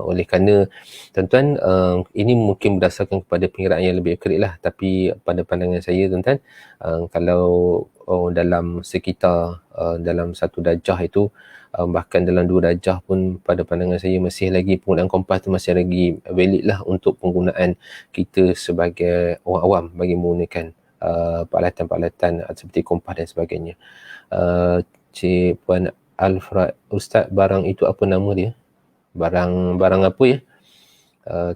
Oleh kerana tuan-tuan, ini mungkin berdasarkan kepada pengiraan yang lebih akurat lah, tapi pada pandangan saya tuan-tuan, kalau dalam sekitar dalam 1 darjah itu, bahkan dalam 2 darjah pun pada pandangan saya masih lagi penggunaan kompas tu masih lagi valid lah untuk penggunaan kita sebagai orang awam bagi menggunakan peralatan-peralatan seperti kompas dan sebagainya. Cik Puan Alfred, Ustaz, barang itu apa nama dia? Barang apa ya?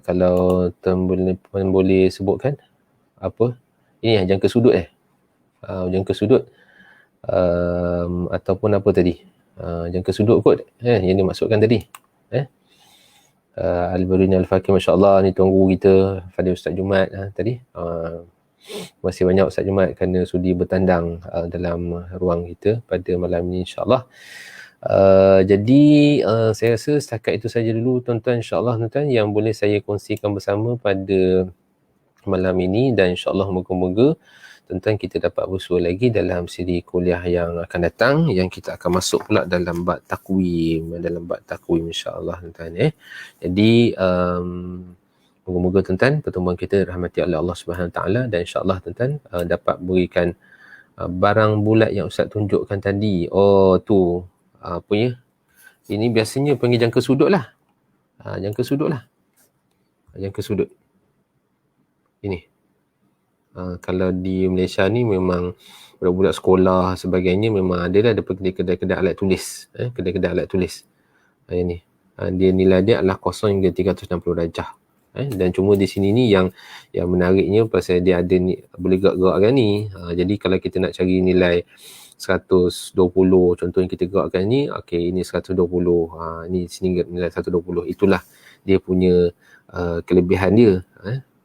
Kalau tuan boleh sebutkan apa? Ini jangka sudut jangka sudut ataupun apa tadi? Jangka sudut kot yang dimaksudkan tadi. Al-Barin Al-Fakir, masya-Allah, ni tuan guru kita Fadil Ustaz Jumat tadi. Terima kasih banyak Ustaz Jumat kerana sudi bertandang dalam ruang kita pada malam ini insya-Allah. Jadi saya rasa setakat itu saja dulu tuan-tuan, insya-Allah tuan-tuan, yang boleh saya kongsikan bersama pada malam ini, dan insya-Allah moga-moga tuan-tuan kita dapat bersua lagi dalam siri kuliah yang akan datang, yang kita akan masuk pula dalam bab takwim, insya-Allah tuan-tuan. Jadi moga-moga tuan-tuan pertemuan kita dirahmati oleh Allah Subhanahu taala, dan insya-Allah tuan-tuan dapat berikan barang bulat yang Ustaz tunjukkan tadi. Tu apa ya? Ini biasanya panggil jangka sudut lah. Jangka sudut lah. Jangka sudut. Ini. Kalau di Malaysia ni memang budak-budak sekolah sebagainya memang ada kedai-kedai alat tulis. Kedai-kedai alat tulis. Yang ni. Dia nilai dia adalah 0 hingga 360 darjah. Dan cuma di sini ni yang menariknya pasal dia ada ni, boleh gerak-gerakkan ni. Jadi kalau kita nak cari nilai 120, contohnya kita gerakkan ni, okey, ini 120. Ni sini nilai 120. Itulah dia punya kelebihan dia.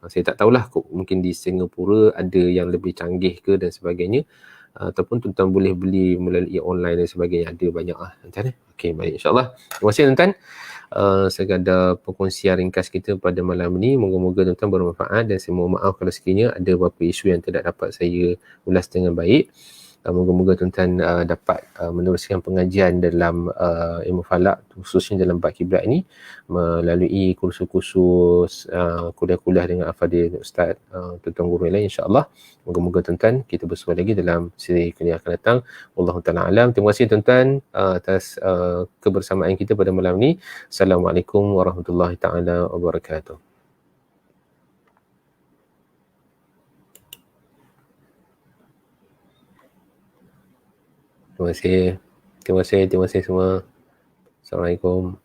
Saya tak tahulah, mungkin di Singapura ada yang lebih canggih ke dan sebagainya, ataupun tuan-tuan boleh beli melalui online dan sebagainya, ada banyak lah tuan-tuan. Okey, baik, insya-Allah. Terima kasih tuan-tuan. Sekadar perkongsian ringkas kita pada malam ini, moga-moga tuan-tuan bermanfaat, dan saya mohon maaf kalau sekiranya ada beberapa isu yang tidak dapat saya ulas dengan baik. Moga-moga tuan-tuan dapat meneruskan pengajian dalam ilmu falak, khususnya dalam bab kiblat ini, melalui kursus-kursus kuliah-kuliah dengan Al-Fadhil Ustaz, tuan-tuan guru lain, insya-Allah. Moga-moga tuan-tuan kita bersua lagi dalam siri kuliah akan datang. Wallahu taala alam. Terima kasih tuan-tuan atas kebersamaan kita pada malam ini. Assalamualaikum warahmatullahi taala wabarakatuh. Terima kasih semua. Assalamualaikum.